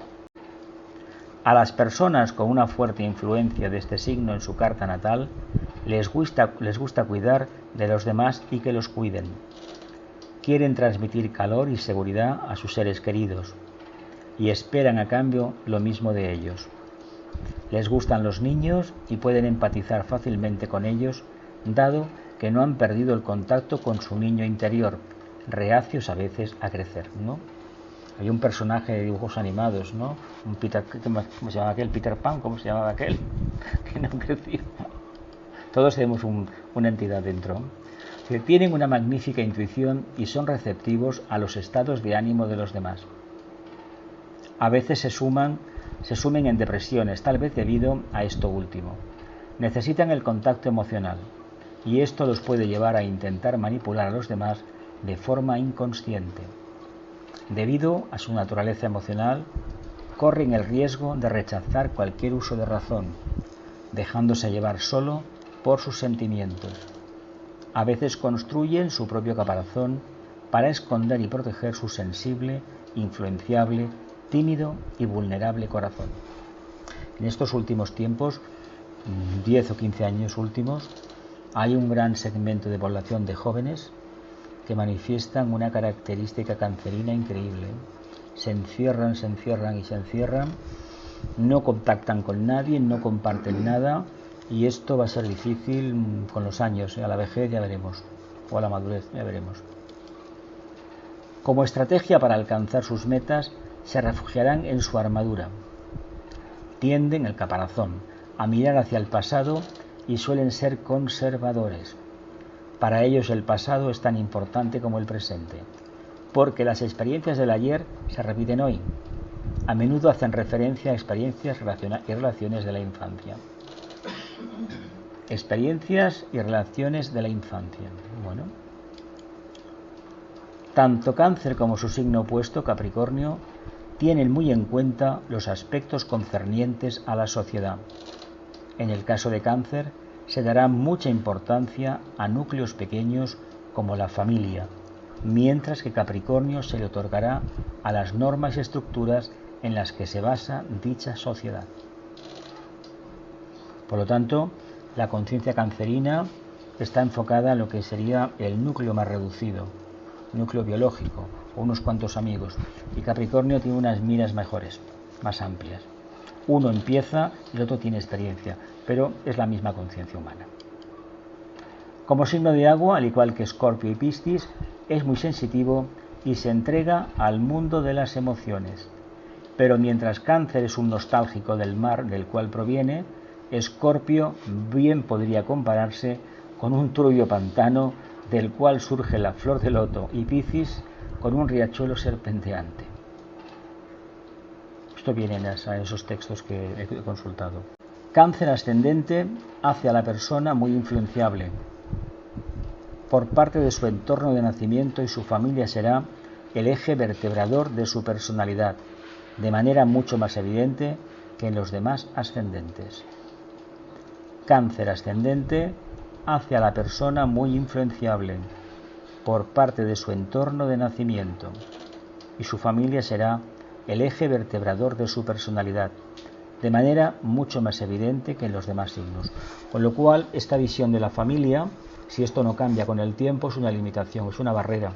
A las personas con una fuerte influencia de este signo en su carta natal les gusta cuidar de los demás y que los cuiden. Quieren transmitir calor y seguridad a sus seres queridos y esperan a cambio lo mismo de ellos. Les gustan los niños y pueden empatizar fácilmente con ellos, dado que no han perdido el contacto con su niño interior, reacios a veces a crecer, ¿no? Hay un personaje de dibujos animados, ¿no? Un Peter, ¿cómo se llamaba aquel? Peter Pan, ¿cómo se llamaba aquel? Que no creció. Todos tenemos una entidad dentro. Que tienen una magnífica intuición y son receptivos a los estados de ánimo de los demás. A veces se sumen en depresiones, tal vez debido a esto último. Necesitan el contacto emocional y esto los puede llevar a intentar manipular a los demás de forma inconsciente. Debido a su naturaleza emocional, corren el riesgo de rechazar cualquier uso de razón, dejándose llevar solo por sus sentimientos. A veces construyen su propio caparazón para esconder y proteger su sensible, influenciable, tímido y vulnerable corazón. En estos últimos tiempos, 10 o 15 años últimos, hay un gran segmento de población de jóvenes que manifiestan una característica cancerina increíble. Se encierran, no contactan con nadie, no comparten nada, y esto va a ser difícil con los años. A la vejez ya veremos, o a la madurez ya veremos. Como estrategia para alcanzar sus metas, se refugiarán en su armadura. Tienden el caparazón a mirar hacia el pasado y suelen ser conservadores. Para ellos el pasado es tan importante como el presente, porque las experiencias del ayer se repiten hoy. A menudo hacen referencia a experiencias y relaciones de la infancia. Experiencias y relaciones de la infancia. Bueno, tanto Cáncer como su signo opuesto, Capricornio, tienen muy en cuenta los aspectos concernientes a la sociedad. En el caso de Cáncer, se dará mucha importancia a núcleos pequeños como la familia, mientras que Capricornio se le otorgará a las normas y estructuras en las que se basa dicha sociedad. Por lo tanto, la conciencia cancerina está enfocada en lo que sería el núcleo más reducido, núcleo biológico o unos cuantos amigos. Y Capricornio tiene unas miras mejores, más amplias. Uno empieza y el otro tiene experiencia, pero es la misma conciencia humana. Como signo de agua, al igual que Escorpio y Piscis, es muy sensitivo y se entrega al mundo de las emociones. Pero mientras Cáncer es un nostálgico del mar del cual proviene, Escorpio bien podría compararse con un turbio pantano del cual surge la flor de loto, y Piscis con un riachuelo serpenteante. Esto viene en esos textos que he consultado. Cáncer ascendente hace a la persona muy influenciable por parte de su entorno de nacimiento, y su familia será el eje vertebrador de su personalidad, de manera mucho más evidente que en los demás ascendentes. Cáncer ascendente hace a la persona muy influenciable por parte de su entorno de nacimiento, y su familia será el eje vertebrador de su personalidad, de manera mucho más evidente que en los demás signos. Con lo cual, esta visión de la familia, si esto no cambia con el tiempo, es una limitación, es una barrera,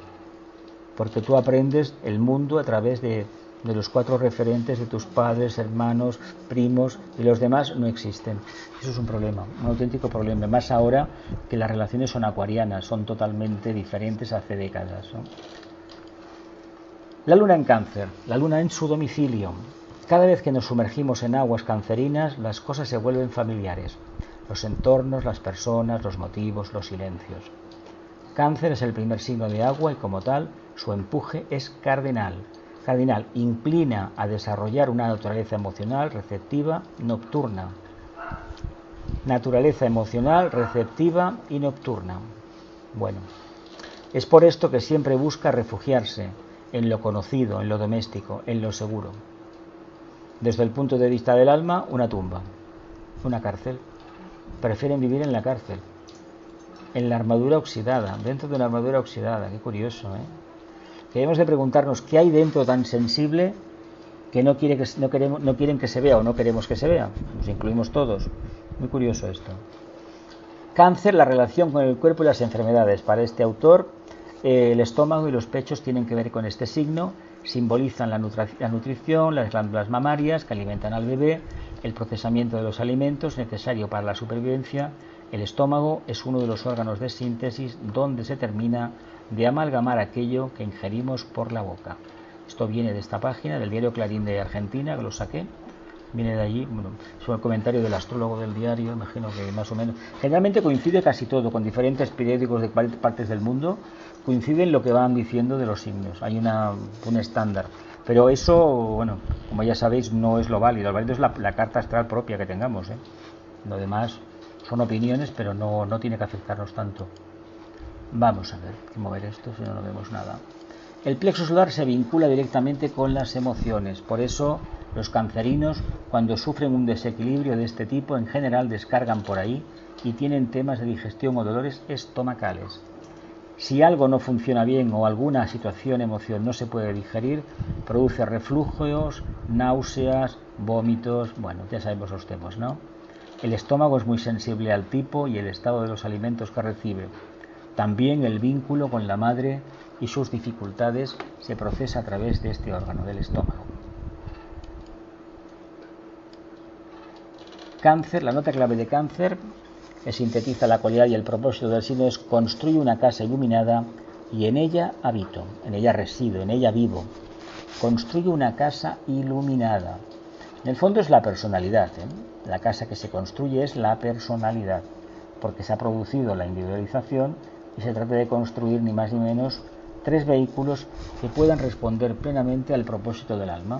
porque tú aprendes el mundo a través de los 4 referentes de tus padres, hermanos, primos, y los demás no existen. Eso es un problema, un auténtico problema, más ahora que las relaciones son acuarianas, son totalmente diferentes hace décadas, ¿no? La luna en Cáncer, la luna en su domicilio. Cada vez que nos sumergimos en aguas cancerinas, las cosas se vuelven familiares. Los entornos, las personas, los motivos, los silencios. Cáncer es el primer signo de agua y, como tal, su empuje es cardinal. Cardinal inclina a desarrollar una naturaleza emocional receptiva nocturna. Naturaleza emocional receptiva y nocturna. Bueno, es por esto que siempre busca refugiarse en lo conocido, en lo doméstico, en lo seguro. Desde el punto de vista del alma, una tumba, una cárcel. Prefieren vivir en la cárcel, en la armadura oxidada, dentro de una armadura oxidada. Qué curioso, ¿eh? Debemos de preguntarnos qué hay dentro tan sensible que no quieren que se vea, o no queremos que se vea. Nos incluimos todos. Muy curioso esto. Cáncer, la relación con el cuerpo y las enfermedades. Para este autor, el estómago y los pechos tienen que ver con este signo. Simbolizan la nutrición, las glándulas mamarias que alimentan al bebé, el procesamiento de los alimentos necesario para la supervivencia. El estómago es uno de los órganos de síntesis donde se termina de amalgamar aquello que ingerimos por la boca. Esto viene de esta página del diario Clarín de Argentina, que lo saqué. Viene de allí, bueno, es el comentario del astrólogo del diario, imagino que más o menos. Generalmente coincide casi todo, con diferentes periódicos de partes del mundo, coinciden lo que van diciendo de los signos. Hay un estándar. Pero eso, bueno, como ya sabéis, no es lo válido. Lo válido es la carta astral propia que tengamos, ¿eh? Lo demás son opiniones, pero no tiene que afectarnos tanto. Vamos a ver, hay que mover esto, si no vemos nada. El plexo solar se vincula directamente con las emociones, por eso los cancerinos, cuando sufren un desequilibrio de este tipo, en general descargan por ahí y tienen temas de digestión o dolores estomacales. Si algo no funciona bien o alguna emoción no se puede digerir, produce reflujos, náuseas, vómitos, bueno, ya sabemos los temas, ¿no? El estómago es muy sensible al tipo y el estado de los alimentos que recibe. También el vínculo con la madre y sus dificultades se procesa a través de este órgano, del estómago. Cáncer, la nota clave de Cáncer, que sintetiza la cualidad y el propósito del signo, es: construye una casa iluminada y en ella habito, en ella resido, en ella vivo. Construye una casa iluminada. En el fondo es la personalidad, ¿eh? La casa que se construye es la personalidad, porque se ha producido la individualización y se trata de construir ni más ni menos 3 vehículos que puedan responder plenamente al propósito del alma,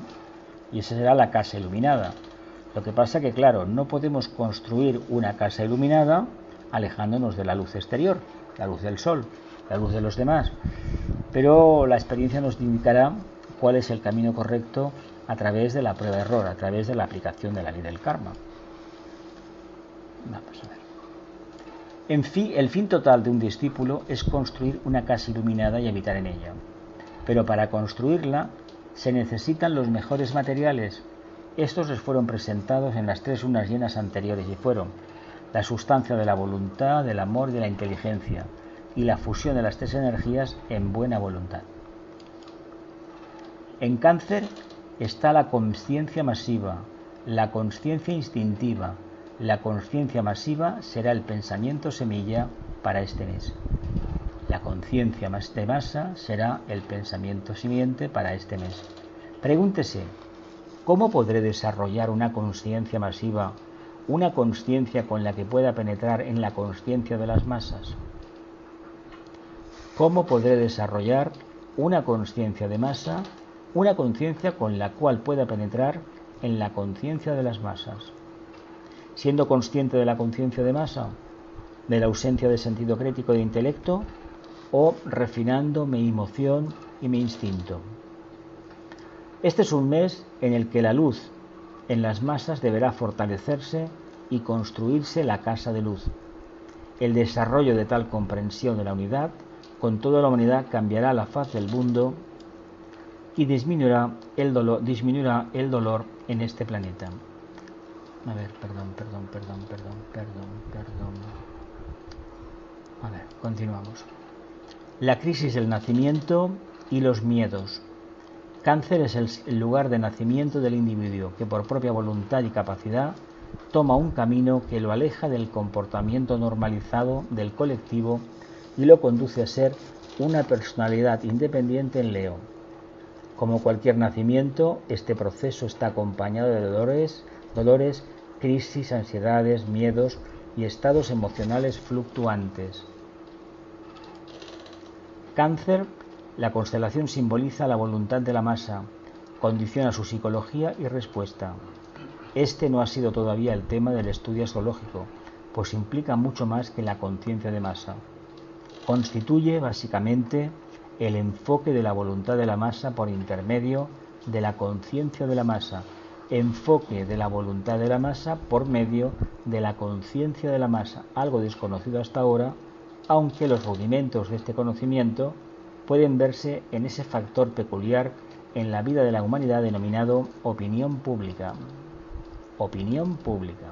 y esa será la casa iluminada. Lo que pasa que, claro, no podemos construir una casa iluminada alejándonos de la luz exterior, la luz del sol, la luz de los demás, pero la experiencia nos indicará cuál es el camino correcto a través de la prueba-error, a través de la aplicación de la ley del karma. Vamos a ver. En fin, el fin total de un discípulo es construir una casa iluminada y habitar en ella. Pero para construirla se necesitan los mejores materiales. Estos les fueron presentados en las 3 lunas llenas anteriores y fueron la sustancia de la voluntad, del amor y de la inteligencia, y la fusión de las tres energías en buena voluntad. En Cáncer está la consciencia masiva, la consciencia instintiva. La consciencia masiva será el pensamiento semilla para este mes. La conciencia de masa será el pensamiento simiente para este mes. Pregúntese, ¿cómo podré desarrollar una consciencia masiva, una consciencia con la que pueda penetrar en la consciencia de las masas? ¿Cómo podré desarrollar una consciencia de masa, una conciencia con la cual pueda penetrar en la conciencia de las masas? Siendo consciente de la conciencia de masa, de la ausencia de sentido crítico de intelecto, o refinando mi emoción y mi instinto. Este es un mes en el que la luz en las masas deberá fortalecerse y construirse la casa de luz. El desarrollo de tal comprensión de la unidad con toda la humanidad cambiará la faz del mundo y disminuirá el dolor en este planeta. A ver, perdón. A ver, continuamos. La crisis del nacimiento y los miedos. Cáncer es el lugar de nacimiento del individuo, que por propia voluntad y capacidad toma un camino que lo aleja del comportamiento normalizado del colectivo y lo conduce a ser una personalidad independiente en Leo. Como cualquier nacimiento, este proceso está acompañado de dolores, crisis, ansiedades, miedos y estados emocionales fluctuantes. Cáncer, la constelación simboliza la voluntad de la masa, condiciona su psicología y respuesta. Este no ha sido todavía el tema del estudio astrológico, pues implica mucho más que la conciencia de masa. Constituye básicamente el enfoque de la voluntad de la masa por intermedio de la conciencia de la masa, enfoque de la voluntad de la masa por medio de la conciencia de la masa, algo desconocido hasta ahora, aunque los rudimentos de este conocimiento pueden verse en ese factor peculiar en la vida de la humanidad denominado opinión pública. Opinión pública.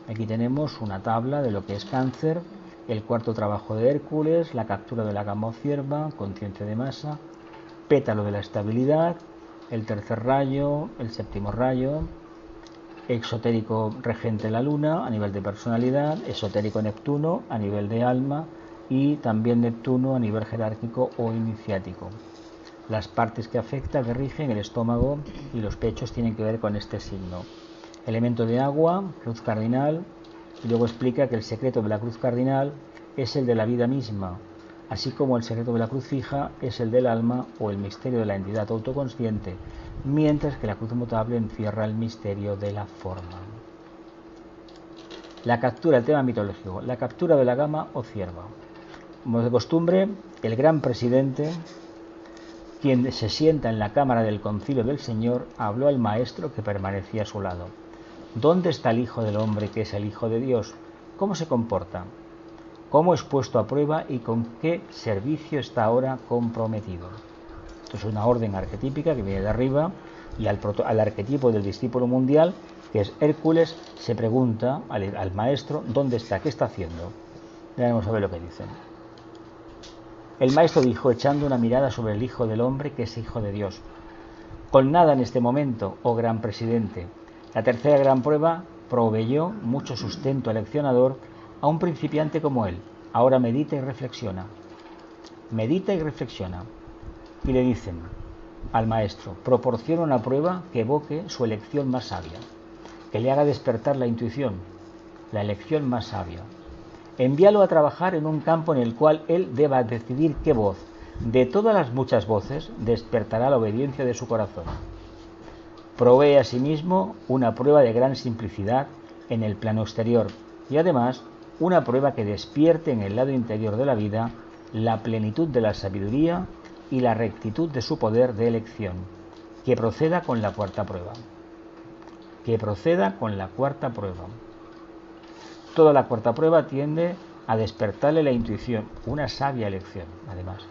Aquí tenemos una tabla de lo que es Cáncer, el cuarto trabajo de Hércules, la captura de la gama o cierva, conciencia de masa, pétalo de la estabilidad, el tercer rayo, el séptimo rayo, exotérico regente la luna a nivel de personalidad, esotérico Neptuno a nivel de alma y también Neptuno a nivel jerárquico o iniciático. Las partes que afecta, que rigen el estómago y los pechos tienen que ver con este signo. Elemento de agua, cruz cardinal, y luego explica que el secreto de la cruz cardinal es el de la vida misma, así como el secreto de la cruz fija es el del alma o el misterio de la entidad autoconsciente, mientras que la cruz mutable encierra el misterio de la forma. La captura, el tema mitológico, la captura de la gama o cierva. Como de costumbre, el gran presidente, quien se sienta en la cámara del concilio del Señor, habló al maestro que permanecía a su lado. ¿Dónde está el Hijo del Hombre que es el Hijo de Dios? ¿Cómo se comporta? ¿Cómo es puesto a prueba y con qué servicio está ahora comprometido? Esto es una orden arquetípica que viene de arriba y al arquetipo del discípulo mundial, que es Hércules, se pregunta al maestro ¿dónde está? ¿Qué está haciendo? Ya vamos a ver lo que dicen. El maestro dijo, echando una mirada sobre el Hijo del Hombre, que es Hijo de Dios: con nada en este momento, oh gran presidente. La tercera gran prueba proveyó mucho sustento aleccionador a un principiante como él. Ahora medita y reflexiona. Medita y reflexiona. Y le dicen al maestro, proporciona una prueba que evoque su elección más sabia, que le haga despertar la intuición, la elección más sabia. Envíalo a trabajar en un campo en el cual él deba decidir qué voz, de todas las muchas voces, despertará la obediencia de su corazón. Provee asimismo una prueba de gran simplicidad en el plano exterior y además una prueba que despierte en el lado interior de la vida la plenitud de la sabiduría y la rectitud de su poder de elección. Que proceda con la cuarta prueba. Que proceda con la cuarta prueba. Toda la cuarta prueba tiende a despertarle la intuición, una sabia elección, además.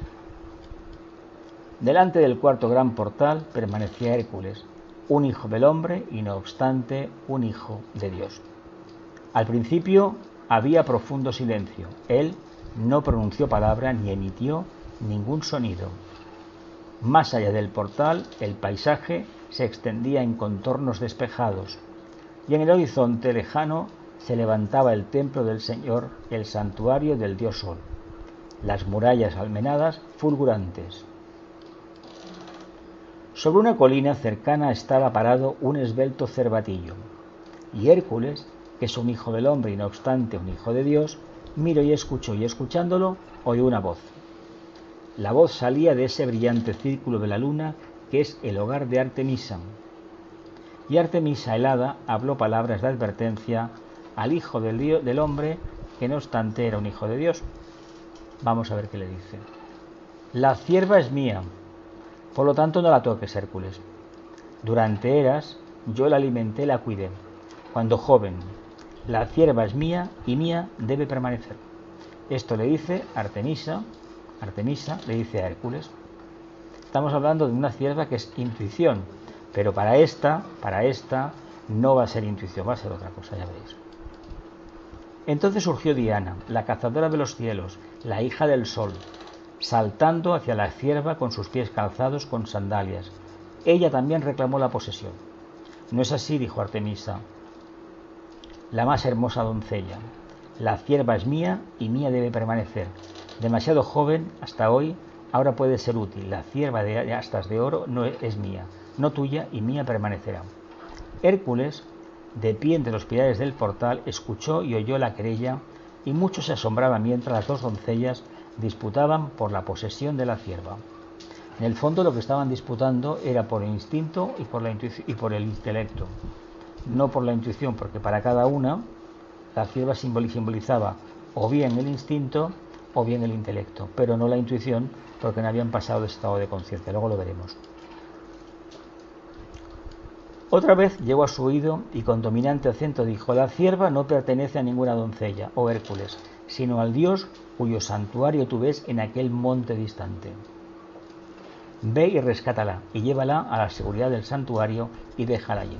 Delante del cuarto gran portal permanecía Hércules, un hijo del hombre y no obstante un hijo de Dios. Al principio Había profundo silencio. Él no pronunció palabra ni emitió ningún sonido. Más allá del portal, el paisaje se extendía en contornos despejados, y en el horizonte lejano se levantaba el templo del Señor, el santuario del dios Sol, las murallas almenadas fulgurantes. Sobre una colina cercana estaba parado un esbelto cervatillo, y Hércules, que es un hijo del hombre y no obstante un hijo de Dios, miró y escuchó, y escuchándolo oyó una voz. La voz salía de ese brillante círculo de la luna que es el hogar de Artemisa. Y Artemisa, helada, habló palabras de advertencia al hijo del hombre, que no obstante era un hijo de Dios. Vamos a ver qué le dice. La cierva es mía, por lo tanto no la toques, Hércules. Durante eras yo la alimenté y la cuidé. Cuando joven, la cierva es mía y mía debe permanecer. Esto le dice Artemisa le dice a Hércules. Estamos hablando de una cierva que es intuición, pero para esta no va a ser intuición, va a ser otra cosa, ya veréis. Entonces surgió Diana, la cazadora de los cielos, la hija del sol, saltando hacia la cierva con sus pies calzados con sandalias. Ella también reclamó la posesión. No es así, dijo Artemisa, la más hermosa doncella. La cierva es mía y mía debe permanecer. Demasiado joven hasta hoy, ahora puede ser útil. La cierva de astas de oro no es mía, no tuya, y mía permanecerá. Hércules, de pie entre los pilares del portal, escuchó y oyó la querella, y mucho se asombraba mientras las dos doncellas disputaban por la posesión de la cierva. En el fondo lo que estaban disputando era por el instinto y por el intelecto, no por la intuición, porque para cada una la cierva simbolizaba o bien el instinto o bien el intelecto, pero no la intuición, porque no habían pasado de estado de conciencia. Luego lo veremos. Otra vez llegó a su oído y con dominante acento dijo: la cierva no pertenece a ninguna doncella, oh Hércules, sino al dios cuyo santuario tú ves en aquel monte distante. Ve y rescátala y llévala a la seguridad del santuario y déjala allí.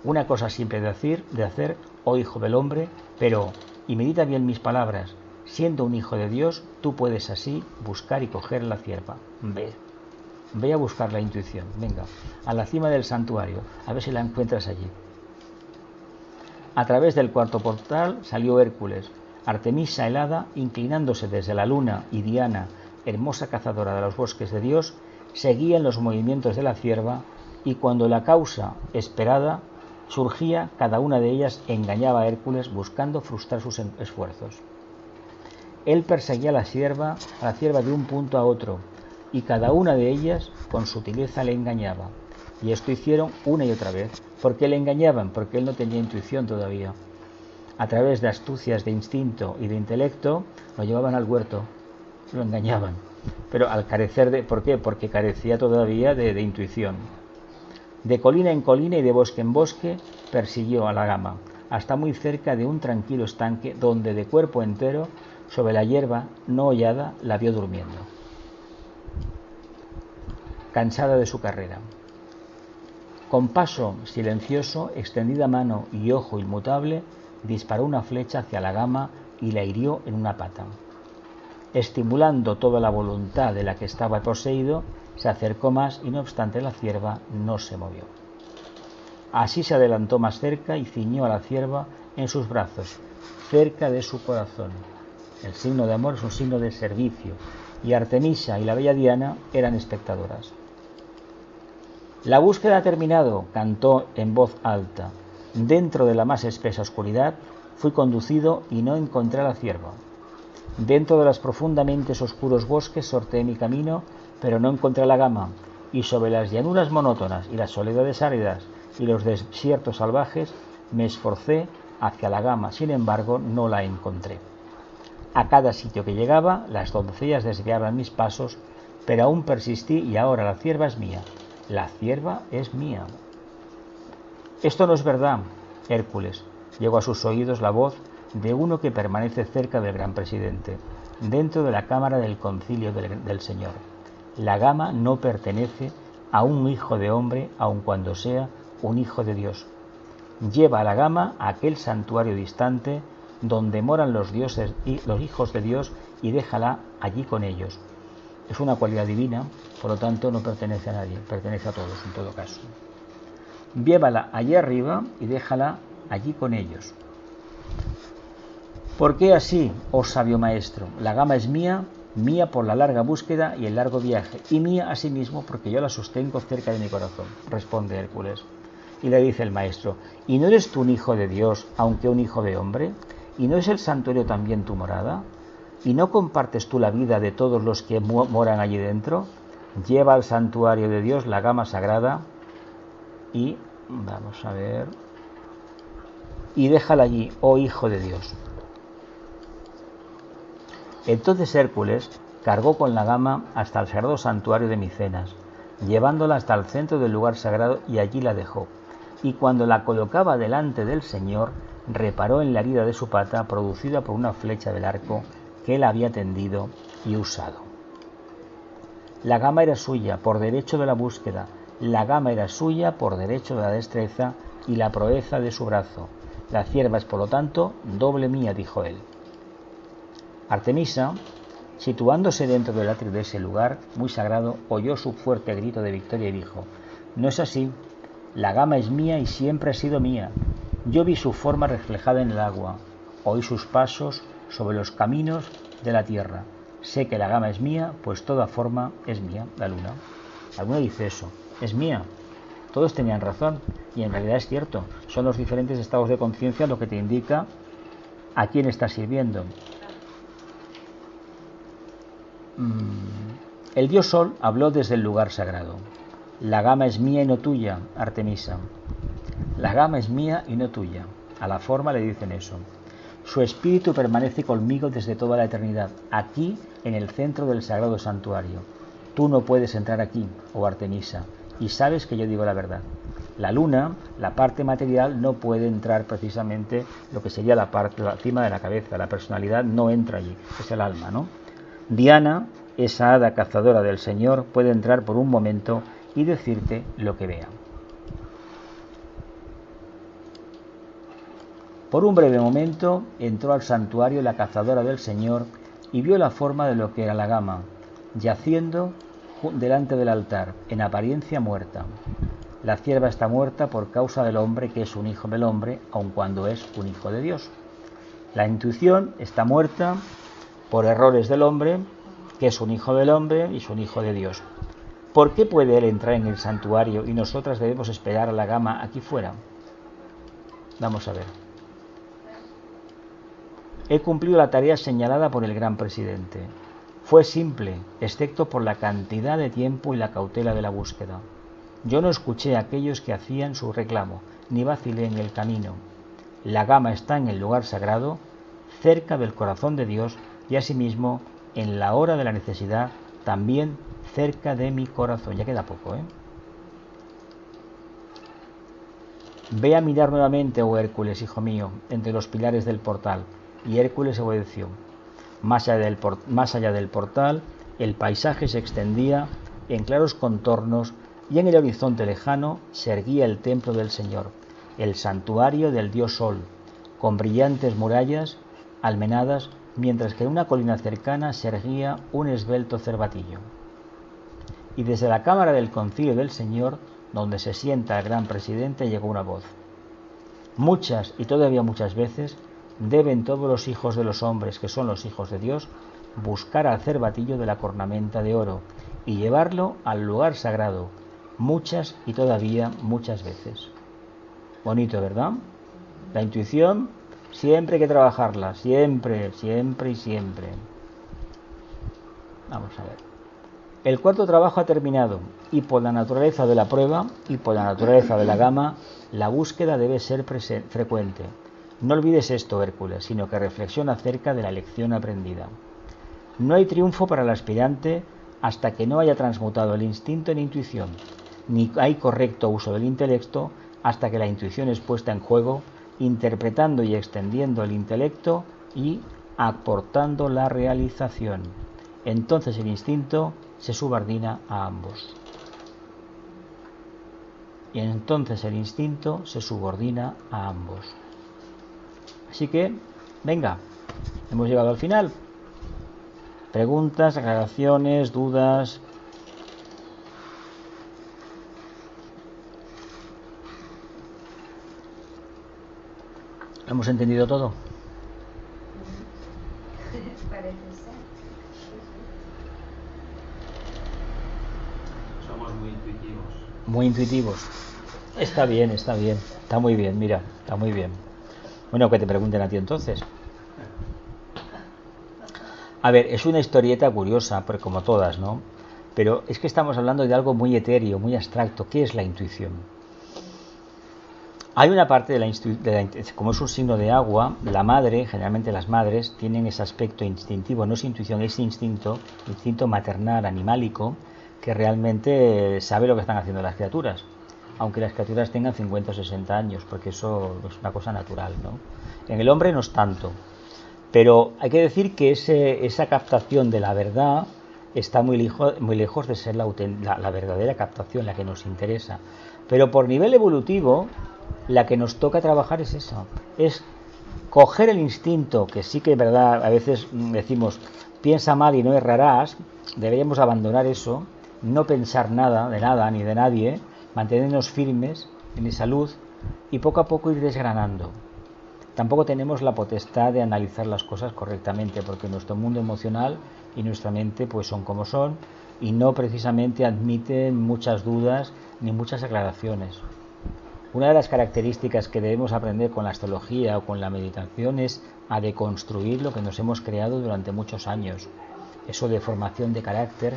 Una cosa simple de hacer, oh hijo del hombre, pero, y medita bien mis palabras, siendo un hijo de Dios, tú puedes así buscar y coger la cierva. Ve a buscar la intuición, venga, a la cima del santuario, a ver si la encuentras allí. A través del cuarto portal salió Hércules. Artemisa helada, inclinándose desde la luna, y Diana, hermosa cazadora de los bosques de Dios, seguían los movimientos de la cierva, y cuando la causa esperada surgía, cada una de ellas engañaba a Hércules buscando frustrar sus esfuerzos. Él perseguía a la cierva de un punto a otro, y cada una de ellas con sutileza le engañaba. Y esto hicieron una y otra vez. ¿Por qué le engañaban? Porque él no tenía intuición todavía. A través de astucias de instinto y de intelecto lo llevaban al huerto, lo engañaban. Pero al carecer de... ¿Por qué? Porque carecía todavía de intuición. De colina en colina y de bosque en bosque persiguió a la gama, hasta muy cerca de un tranquilo estanque donde de cuerpo entero, sobre la hierba no hollada, la vio durmiendo, cansada de su carrera. Con paso silencioso, extendida mano y ojo inmutable, disparó una flecha hacia la gama y la hirió en una pata. Estimulando toda la voluntad de la que estaba poseído, se acercó más y no obstante la cierva no se movió. Así se adelantó más cerca y ciñó a la cierva en sus brazos, cerca de su corazón. El signo de amor es un signo de servicio, y Artemisa y la bella Diana eran espectadoras. La búsqueda ha terminado, cantó en voz alta. Dentro de la más espesa oscuridad fui conducido y no encontré a la cierva. Dentro de los profundamente oscuros bosques sorteé mi camino, pero no encontré la gama, y sobre las llanuras monótonas y las soledades áridas y los desiertos salvajes me esforcé hacia la gama, sin embargo no la encontré. A cada sitio que llegaba, las doncellas desviaban mis pasos, pero aún persistí y ahora la cierva es mía. La cierva es mía. Esto no es verdad, Hércules. Llegó a sus oídos la voz de uno que permanece cerca del gran presidente, dentro de la cámara del concilio del Señor. La gama no pertenece a un hijo de hombre, aun cuando sea un hijo de Dios. Lleva a la gama a aquel santuario distante donde moran los dioses y los hijos de Dios, y déjala allí con ellos. Es una cualidad divina, por lo tanto no pertenece a nadie, pertenece a todos en todo caso. Llévala allí arriba y déjala allí con ellos. ¿Por qué así, oh sabio maestro? La gama es mía, mía por la larga búsqueda y el largo viaje, y mía asimismo porque yo la sostengo cerca de mi corazón, responde Hércules. Y le dice el maestro, ¿y no eres tú un hijo de Dios, aunque un hijo de hombre? ¿Y no es el santuario también tu morada? ¿Y no compartes tú la vida de todos los que moran allí dentro? Lleva al santuario de Dios la gama sagrada y, vamos a ver, y déjala allí, oh hijo de Dios. Entonces Hércules cargó con la gama hasta el sagrado santuario de Micenas, llevándola hasta el centro del lugar sagrado, y allí la dejó. Y cuando la colocaba delante del Señor, reparó en la herida de su pata producida por una flecha del arco que él había tendido y usado. La gama era suya por derecho de la búsqueda, la gama era suya por derecho de la destreza y la proeza de su brazo. La cierva es, por lo tanto, doble mía, dijo él. Artemisa, situándose dentro del atrio de ese lugar muy sagrado, oyó su fuerte grito de victoria y dijo: no es así, la gama es mía y siempre ha sido mía. Yo vi su forma reflejada en el agua, oí sus pasos sobre los caminos de la tierra. Sé que la gama es mía, pues toda forma es mía. La luna dice eso, es mía. Todos tenían razón, y en realidad es cierto. Son los diferentes estados de conciencia lo que te indica a quién estás sirviendo. El dios Sol habló desde el lugar sagrado. La gama es mía y no tuya, Artemisa. La gama es mía y no tuya. A la forma le dicen eso. Su espíritu permanece conmigo desde toda la eternidad, aquí en el centro del sagrado santuario. Tú no puedes entrar aquí, oh Artemisa, y sabes que yo digo la verdad. La luna, la parte material, no puede entrar precisamente lo que sería la cima de la cabeza. La personalidad no entra allí, es el alma, ¿no? Diana, esa hada cazadora del Señor, puede entrar por un momento y decirte lo que vea. Por un breve momento entró al santuario la cazadora del Señor y vio la forma de lo que era la gama, yaciendo delante del altar, en apariencia muerta. La cierva está muerta por causa del hombre, que es un hijo del hombre, aun cuando es un hijo de Dios. La intuición está muerta por errores del hombre, que es un hijo del hombre y es un hijo de Dios. ¿Por qué puede él entrar en el santuario y nosotras debemos esperar a la gama aquí fuera? Vamos a ver. He cumplido la tarea señalada por el gran presidente. Fue simple, excepto por la cantidad de tiempo y la cautela de la búsqueda. Yo no escuché a aquellos que hacían su reclamo, ni vacilé en el camino. La gama está en el lugar sagrado, cerca del corazón de Dios, y asimismo, en la hora de la necesidad, también cerca de mi corazón. Ya queda poco, ¿eh? Ve a mirar nuevamente, oh Hércules, hijo mío, entre los pilares del portal. Y Hércules obedeció. Más allá del portal, el paisaje se extendía en claros contornos, y en el horizonte lejano se erguía el templo del Señor, el santuario del dios Sol, con brillantes murallas almenadas, mientras que en una colina cercana se erguía un esbelto cervatillo. Y desde la cámara del concilio del Señor, donde se sienta el gran presidente, llegó una voz. Muchas y todavía muchas veces deben todos los hijos de los hombres, que son los hijos de Dios, buscar al cervatillo de la cornamenta de oro y llevarlo al lugar sagrado, muchas y todavía muchas veces. Bonito, ¿verdad? La intuición siempre hay que trabajarla, siempre, siempre y siempre. Vamos a ver. El cuarto trabajo ha terminado, y por la naturaleza de la prueba y por la naturaleza de la gama, la búsqueda debe ser frecuente. No olvides esto, Hércules, sino que reflexiona acerca de la lección aprendida. No hay triunfo para el aspirante hasta que no haya transmutado el instinto en intuición, ni hay correcto uso del intelecto hasta que la intuición es puesta en juego, interpretando y extendiendo el intelecto y aportando la realización. Entonces el instinto se subordina a ambos. Así que Venga, hemos llegado al final. Preguntas, aclaraciones, dudas. ¿Hemos entendido todo? Parece ser. Somos muy intuitivos. Muy intuitivos. Está bien, está bien. Está muy bien, mira, está muy bien. Bueno, que te pregunten a ti entonces. A ver, es una historieta curiosa, porque como todas, ¿no? Pero es que estamos hablando de algo muy etéreo, muy abstracto. ¿Qué es la intuición? Hay una parte como es un signo de agua, la madre, generalmente las madres, tienen ese aspecto instintivo, no es intuición, es instinto maternal, animálico, que realmente sabe lo que están haciendo las criaturas, aunque las criaturas tengan 50 o 60 años, porque eso es una cosa natural, ¿no? En el hombre no es tanto, pero hay que decir que esa captación de la verdad está muy lejos de ser la verdadera captación, la que nos interesa. Pero por nivel evolutivo, la que nos toca trabajar es eso, es coger el instinto, que sí que es verdad, a veces decimos, piensa mal y no errarás, deberíamos abandonar eso, no pensar nada, de nada ni de nadie, mantenernos firmes en salud y poco a poco ir desgranando. Tampoco tenemos la potestad de analizar las cosas correctamente, porque nuestro mundo emocional y nuestra mente pues son como son y no precisamente admiten muchas dudas ni muchas aclaraciones. Una de las características que debemos aprender con la astrología o con la meditación es a deconstruir lo que nos hemos creado durante muchos años. Eso de formación de carácter,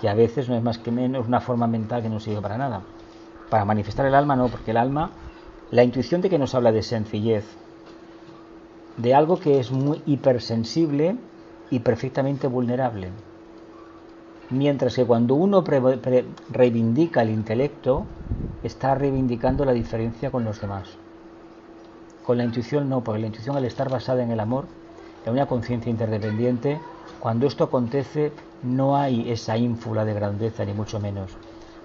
que a veces no es más que menos una forma mental que no sirve para nada. Para manifestar el alma no, porque el alma, la intuición de que nos habla de sencillez, de algo que es muy hipersensible y perfectamente vulnerable. Mientras que cuando uno reivindica el intelecto, está reivindicando la diferencia con los demás. Con la intuición no, porque la intuición, al estar basada en el amor, en una conciencia interdependiente, cuando esto acontece no hay esa ínfula de grandeza, ni mucho menos.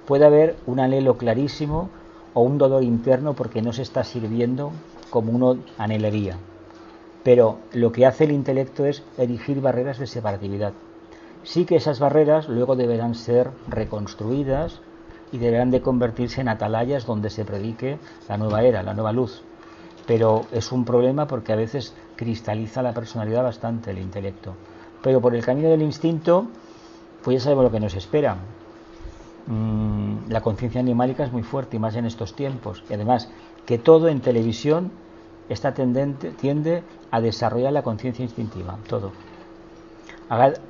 Puede haber un anhelo clarísimo o un dolor interno porque no se está sirviendo como uno anhelaría. Pero lo que hace el intelecto es erigir barreras de separatividad. Sí que esas barreras luego deberán ser reconstruidas y deberán de convertirse en atalayas donde se predique la nueva era, la nueva luz. Pero es un problema porque a veces cristaliza la personalidad bastante el intelecto. Pero por el camino del instinto, pues ya sabemos lo que nos espera. La conciencia animálica es muy fuerte y más en estos tiempos. Y además, que todo en televisión tiende a desarrollar la conciencia instintiva, todo.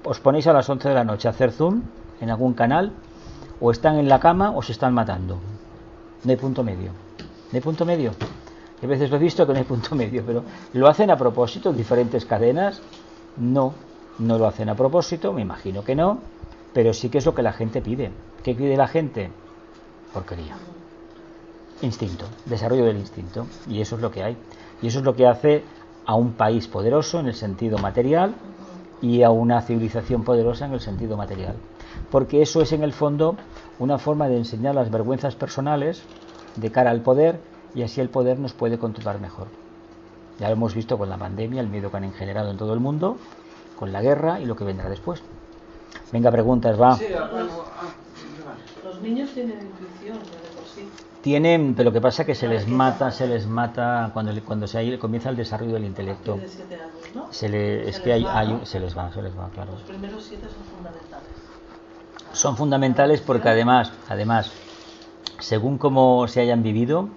Os ponéis a las 11 de la noche a hacer zoom en algún canal, o están en la cama o se están matando. No hay punto medio. No hay punto medio. A veces lo he visto que no hay punto medio, pero ¿lo hacen a propósito diferentes cadenas? No, no lo hacen a propósito, me imagino que no, pero sí que es lo que la gente pide. ¿Qué pide la gente? Porquería. Instinto, desarrollo del instinto, y eso es lo que hay. Y eso es lo que hace a un país poderoso en el sentido material y a una civilización poderosa en el sentido material. Porque eso es en el fondo una forma de enseñar las vergüenzas personales de cara al poder, y así el poder nos puede controlar mejor. Ya lo hemos visto con la pandemia, el miedo que han generado en todo el mundo, con la guerra y lo que vendrá después. Venga, preguntas, va. Sí, los niños tienen intuición de por sí. Tienen, pero lo que pasa es que se les mata cuando se comienza el desarrollo del intelecto. De 7 años, ¿no? Se les va, claro. Los primeros 7 son fundamentales. Son fundamentales porque además, según cómo se hayan vivido,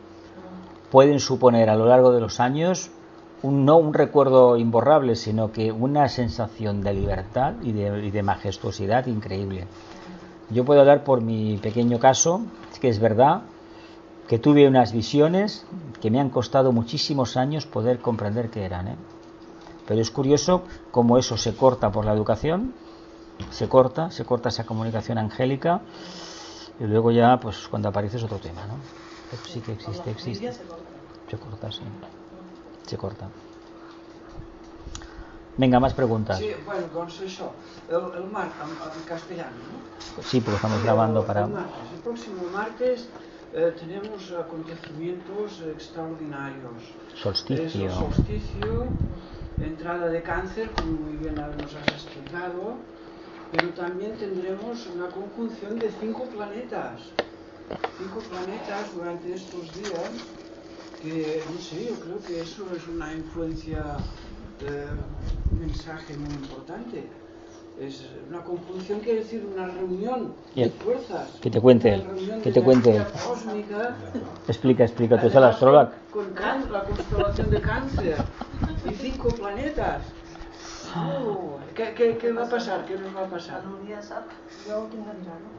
pueden suponer a lo largo de los años no un recuerdo imborrable, sino que una sensación de libertad y de majestuosidad increíble. Yo puedo hablar por mi pequeño caso, que es verdad que tuve unas visiones que me han costado muchísimos años poder comprender qué eran, Pero es curioso cómo eso se corta por la educación, se corta esa comunicación angélica, y luego ya, pues cuando aparece es otro tema, ¿no? Pero sí que existe. Se corta. Venga, más preguntas. Sí, bueno, doncs això, el martes, en castellano, ¿no? Sí, porque estamos grabando para... El próximo martes tenemos acontecimientos extraordinarios. Solsticio. Es el solsticio entrada de cáncer, como muy bien nos has explicado, pero también tendremos una conjunción de 5 planetas. 5 planetas durante estos días, que no sé, yo creo que eso es una influencia, un mensaje muy importante. Es una conjunción, quiere decir una reunión de fuerzas. Que te cuente él, que te cuente él. Cósmica. Explica, tú eres el astrólogo. Con la constelación de Cáncer y 5 planetas. ¿Qué va a pasar? ¿Qué nos va a pasar?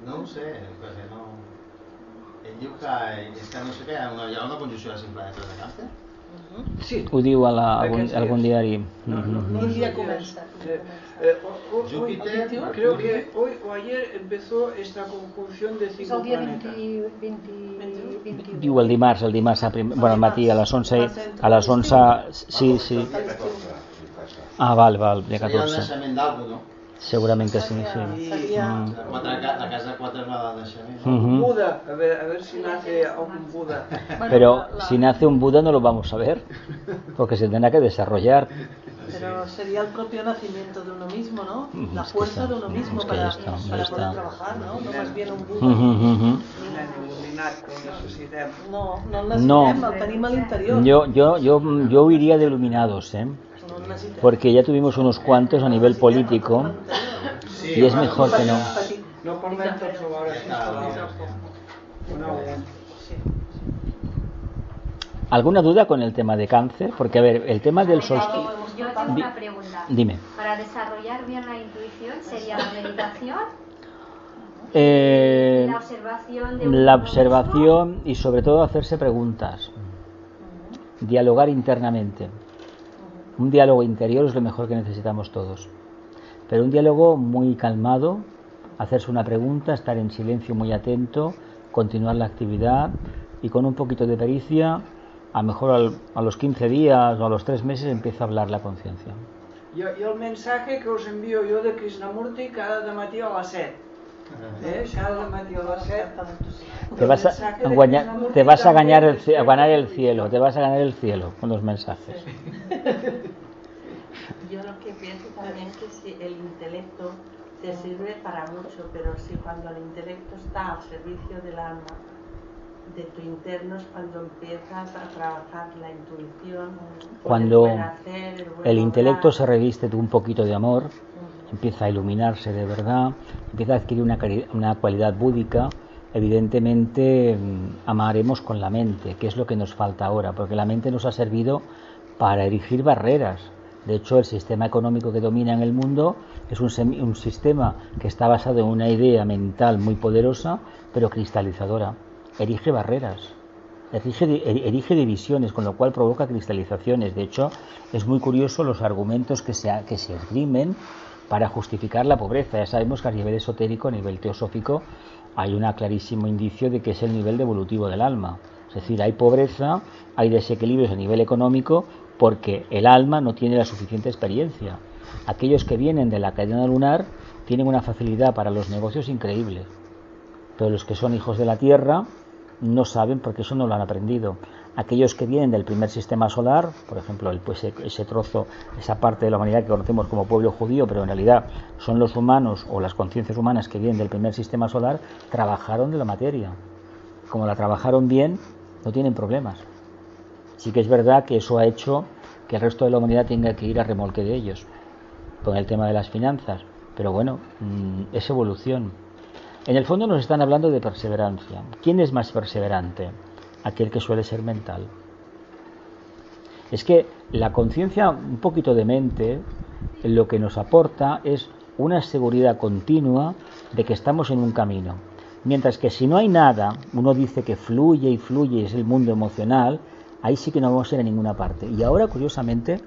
No ho sé, perquè no... Ell diu que és que no sé què, hi ha una conjunció de 5 planetes de càncer? Sí. Ho diu a algun diari. Un día comienza. Júpiter, Creo que hoy o ayer empezó esta conjunción de 5 És el dia planetas. 21. Diu el dimarts bueno, al matí a les 11, sí. Ah, val, dia seria el 14. naixement d'algú, no? Segurament que sí. La casa 4 és la del naixement. Buda, a ver si nace algún Buda. Pero si nace un Buda no lo vamos a ver, porque se tendrá que desarrollar. Pero sería el propio nacimiento de uno mismo, ¿no? La Es que fuerza está, de uno mismo es que para ya está. poder trabajar, ¿no? No más bien un Buda. Il·luminat que necessitem. No el necessitem, el tenim a l'interior. Yo huiría de iluminados, No el necessitem. porque ya tuvimos unos cuantos a nivel político y es mejor que no. No parlem tots alhora, sisplau. ¿Alguna duda con el tema de cáncer? Porque, a ver, el tema del solsticio... Yo tengo una pregunta. Dime. Para desarrollar bien la intuición, ¿sería la meditación? La observación de La observación y sobre todo hacerse preguntas. Dialogar internamente. Un diálogo interior es lo mejor que necesitamos todos. Pero un diálogo muy calmado, hacerse una pregunta, estar en silencio muy atento, continuar la actividad y con un poquito de pericia, a lo mejor a los 15 días o a los 3 meses empieza a hablar la conciencia. I el mensaje que us envio jo de Krishnamurti cada matí a les 7. Cada matí a les 7. Te vas a ganar el cielo, te vas a ganar el cielo con los mensajes. Yo lo que pienso también es que si el intelecto te sirve para mucho, pero si cuando el intelecto está al servicio del alma, de tu interno, es cuando empiezas a trabajar la intuición, Cuando el buen hacer, el buen el intelecto obrar. se reviste de un poquito de amor, empieza a iluminarse de verdad, empieza a adquirir una cualidad búdica, evidentemente amaremos con la mente, que es lo que nos falta ahora, porque la mente nos ha servido para erigir barreras. De hecho, el sistema económico que domina en el mundo es un sistema que está basado en una idea mental muy poderosa, pero cristalizadora. Erige barreras, erige divisiones, con lo cual provoca cristalizaciones. De hecho, es muy curioso los argumentos que se esgrimen para justificar la pobreza. Ya sabemos que a nivel esotérico, a nivel teosófico, hay un clarísimo indicio de que es el nivel evolutivo del alma. Es decir, hay pobreza, hay desequilibrios a nivel económico, porque el alma no tiene la suficiente experiencia. Aquellos que vienen de la cadena lunar tienen una facilidad para los negocios increíble, pero los que son hijos de la Tierra no saben porque eso no lo han aprendido. Aquellos que vienen del primer sistema solar, por ejemplo, ese trozo, esa parte de la humanidad que conocemos como pueblo judío, pero en realidad son los humanos o las conciencias humanas que vienen del primer sistema solar, trabajaron de la materia. Como la trabajaron bien, no tienen problemas. Sí que es verdad que eso ha hecho que el resto de la humanidad tenga que ir a remolque de ellos con el tema de las finanzas, pero bueno, es evolución. En el fondo nos están hablando de perseverancia. ¿Quién es más perseverante? Aquel que suele ser mental. Es que la conciencia, un poquito de mente, lo que nos aporta es una seguridad continua de que estamos en un camino. Mientras que si no hay nada, uno dice que fluye y fluye, es el mundo emocional, ahí sí que no vamos a ir a ninguna parte. Y ahora, curiosamente,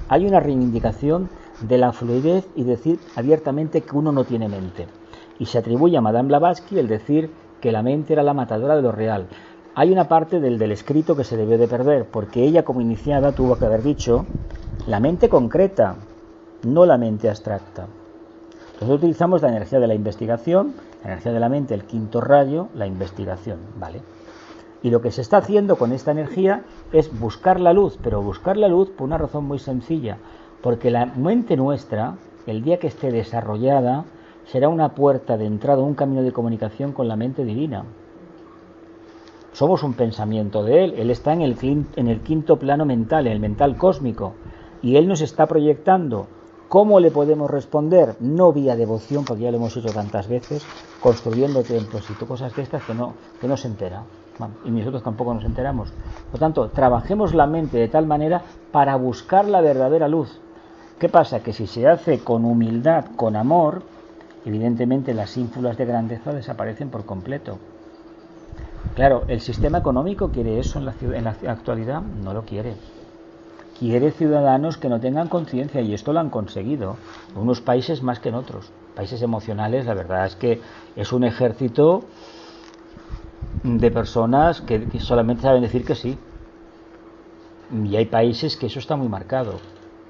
hay una reivindicación de la fluidez y decir abiertamente que uno no tiene mente. Y se atribuye a Madame Blavatsky el decir que la mente era la matadora de lo real. Hay una parte del escrito que se debió de perder, porque ella como iniciada tuvo que haber dicho la mente concreta, no la mente abstracta. Nosotros utilizamos la energía de la investigación, la energía de la mente, el quinto rayo, la investigación, ¿vale? Y lo que se está haciendo con esta energía es buscar la luz, pero buscar la luz por una razón muy sencilla, Porque la mente nuestra, el día que esté desarrollada, será una puerta de entrada, un camino de comunicación con la mente divina. Somos un pensamiento de Él está en el quinto plano mental, en el mental cósmico, y Él nos está proyectando. ¿Cómo le podemos responder? No vía devoción, porque ya lo hemos hecho tantas veces, construyendo templos y cosas de estas que no se entera. Bueno, y nosotros tampoco nos enteramos. Por lo tanto, trabajemos la mente de tal manera para buscar la verdadera luz. ¿Qué pasa? Que si se hace con humildad, con amor, evidentemente las ínfulas de grandeza desaparecen por completo. Claro, ¿el sistema económico quiere eso en la actualidad? No lo quiere. Quiere ciudadanos que no tengan conciencia, y esto lo han conseguido. En unos países más que en otros. Países emocionales, la verdad es que es un ejército de personas que solamente saben decir que sí. Y hay países que eso está muy marcado.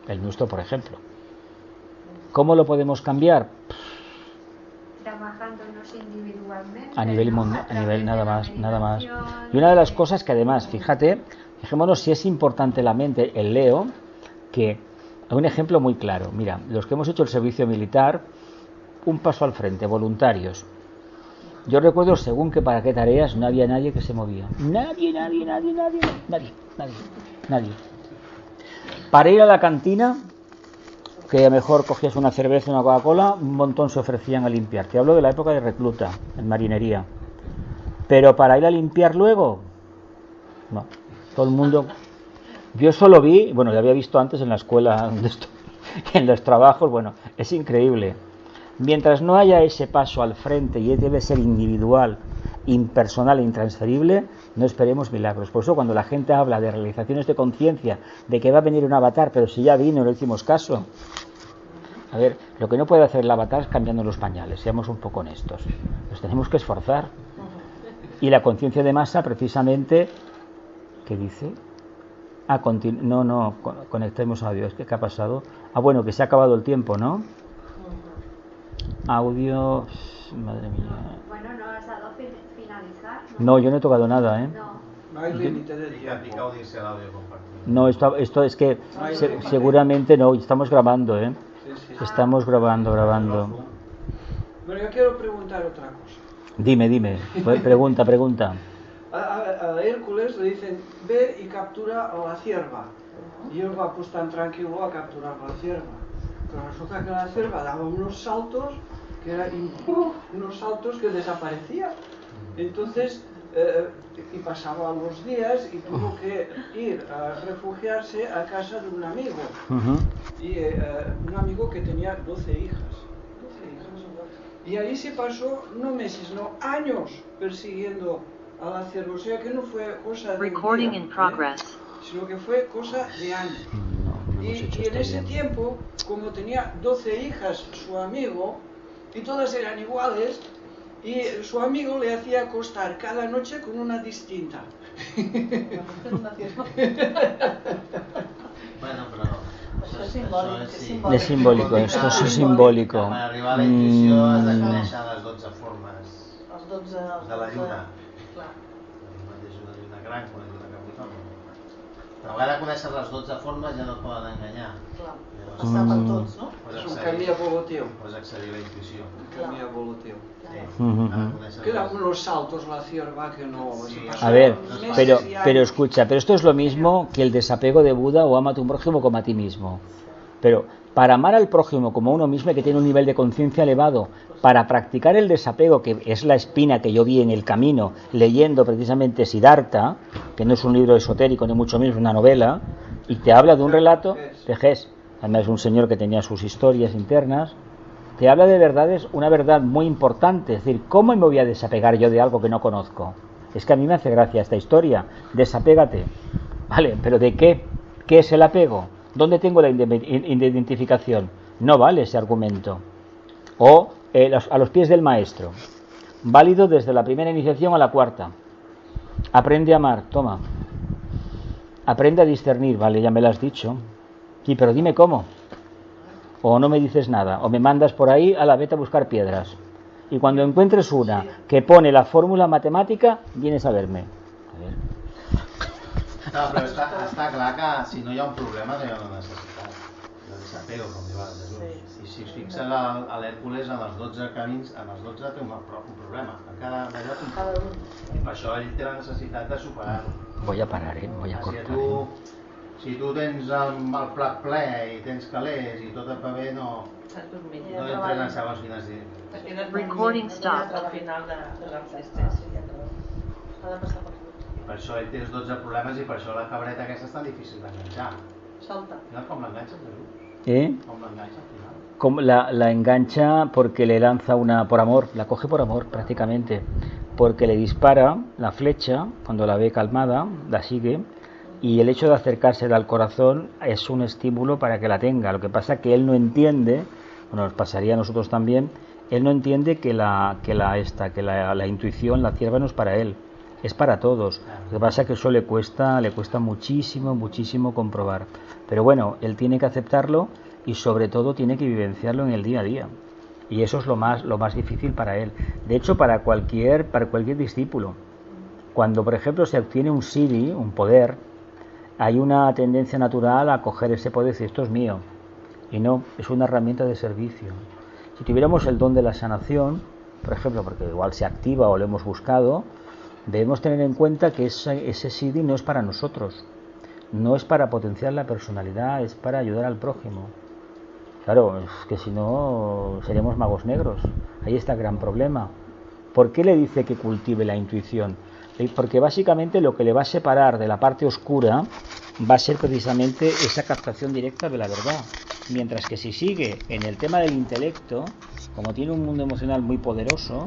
El nuestro, por ejemplo. ¿Cómo lo podemos cambiar? Trabajándonos individualmente. A nivel nada más. Y una de las cosas que además, fijémonos si es importante la mente, el Leo, que hay un ejemplo muy claro. Mira, los que hemos hecho el servicio militar, un paso al frente, voluntarios. Yo recuerdo según que para qué tareas no había nadie que se movía. Nadie. Para ir a la cantina, que a lo mejor cogías una cerveza y una Coca-Cola, un montón se ofrecían a limpiar. Te hablo de la época de recluta, en marinería. Pero para ir a limpiar luego, no. Todo el mundo. Yo eso lo vi, bueno, lo había visto antes en la escuela, en los trabajos, bueno, es increíble. Mientras no haya ese paso al frente, y debe ser individual, impersonal e intransferible, no esperemos milagros. Por eso cuando la gente habla de realizaciones de conciencia, de que va a venir un avatar, pero si ya vino, no le hicimos caso. A ver, lo que no puede hacer el avatar es cambiando los pañales, seamos un poco honestos. Nos tenemos que esforzar. Y la conciencia de masa, precisamente, ¿qué dice? Conectemos audio. ¿Qué ha pasado? Bueno, que se ha acabado el tiempo, ¿no? Audio, madre mía. Bueno, no has dado finalizar. No, yo no he tocado nada, ¿eh? No hay límite de tiempo. Dice el audio compartido. No, esto es que seguramente no, estamos grabando, ¿eh? Sí. Estamos grabando. Bueno, yo quiero preguntar otra cosa. Dime, pregunta. A Hércules le dicen, ve y captura a la cierva. Y él va pues tan tranquilo a capturar a la cierva. Pero resulta que la cierva daba unos saltos que desaparecían. Entonces, y pasaban los días y tuvo que ir a refugiarse a casa de un amigo. Y un amigo que tenía 12 hijas. Y ahí se pasó no meses, no años persiguiendo a la cierva. O sea que no fue cosa de un día, sino que fue cosa de años. Y en ese tiempo, como tenía 12 hijas su amigo, y todas eran iguales, y su amigo le hacía acostar cada noche con una distinta. Bueno, pero Això és simbòlic. És simbòlic, esto és simbòlic. Per arribar a la intuïció has de conèixer les 12 formes Els 12... de la lluna. Clar. El mateix una lluna gran que una lluna capitana. Però a vegades conèixer les 12 formes ja no et poden enganyar. Clar. Passar per tots, no? És un camí evolutiu. Pots accedir a la intuïció. Un camí evolutiu. Sí. Quedan unos saltos la cierva que no... Sí. A ver, pero escucha, pero esto es lo mismo que el desapego de Buda o ama a tu prójimo como a ti mismo. Pero para amar al prójimo como a uno mismo hay que tener un nivel de conciencia elevado. Para practicar el desapego, que es la espina que yo vi en el camino leyendo precisamente Siddhartha, que no es un libro esotérico ni mucho menos, una novela, y te habla de un relato de Ges, además es un señor que tenía sus historias internas, te habla de verdades, una verdad muy importante, es decir, ¿cómo me voy a desapegar yo de algo que no conozco? Es que a mí me hace gracia esta historia, desapégate, ¿vale? ¿Pero de qué? ¿Qué es el apego? ¿Dónde tengo la identificación? No vale ese argumento. O a los pies del maestro, válido desde la primera iniciación a la cuarta. Aprende a amar, toma. Aprende a discernir, vale, ya me lo has dicho. Sí, pero dime cómo. O no me dices nada, o me mandas por ahí a la vete a buscar piedras. Y cuando encuentres una que pone la fórmula matemática, vienes a verme. A ver. No, però està clar que si no hi ha un problema no hi ha una necessitat. És a desapego, com diu el Jesús. Sí. I si es fixen a l'Hèrcules, en els 12 camins, en els 12 té un problema. En cada d'allò té un problema. I per això ell té la necessitat de superar-ho. Voy a parar, voy a cortar. Si tu tens el plat ple i tens calés i tot et va bé, no entres en segons quines idees. Recording stopped. Al final de l'existència. S'ha de passar per tot. I per això ell té els 12 problemes i per això la cabreta aquesta és tan difícil d'enganxar. Salta. Al final com l'enganxes, Jesús? Com l'enganxa al final? Como la engancha porque le lanza por amor, la coge por amor prácticamente, porque le dispara la flecha, cuando la ve calmada, la sigue, y el hecho de acercársela al corazón es un estímulo para que la tenga. Lo que pasa es que él no entiende, bueno, nos pasaría a nosotros también, él no entiende que la intuición, la cierva no es para él, es para todos. Lo que pasa es que eso le cuesta muchísimo comprobar. Pero bueno, él tiene que aceptarlo y sobre todo tiene que vivenciarlo en el día a día. Y eso es lo más difícil para él. De hecho, para cualquier discípulo. Cuando, por ejemplo, se obtiene un siddhi, un poder, hay una tendencia natural a coger ese poder y decir, esto es mío. Y no, es una herramienta de servicio. Si tuviéramos el don de la sanación, por ejemplo, porque igual se activa o lo hemos buscado, debemos tener en cuenta que ese siddhi no es para nosotros. No es para potenciar la personalidad, es para ayudar al prójimo. Claro, es que si no seríamos magos negros. Ahí está el gran problema. ¿Por qué le dice que cultive la intuición? Porque básicamente lo que le va a separar de la parte oscura va a ser precisamente esa captación directa de la verdad. Mientras que si sigue en el tema del intelecto, como tiene un mundo emocional muy poderoso,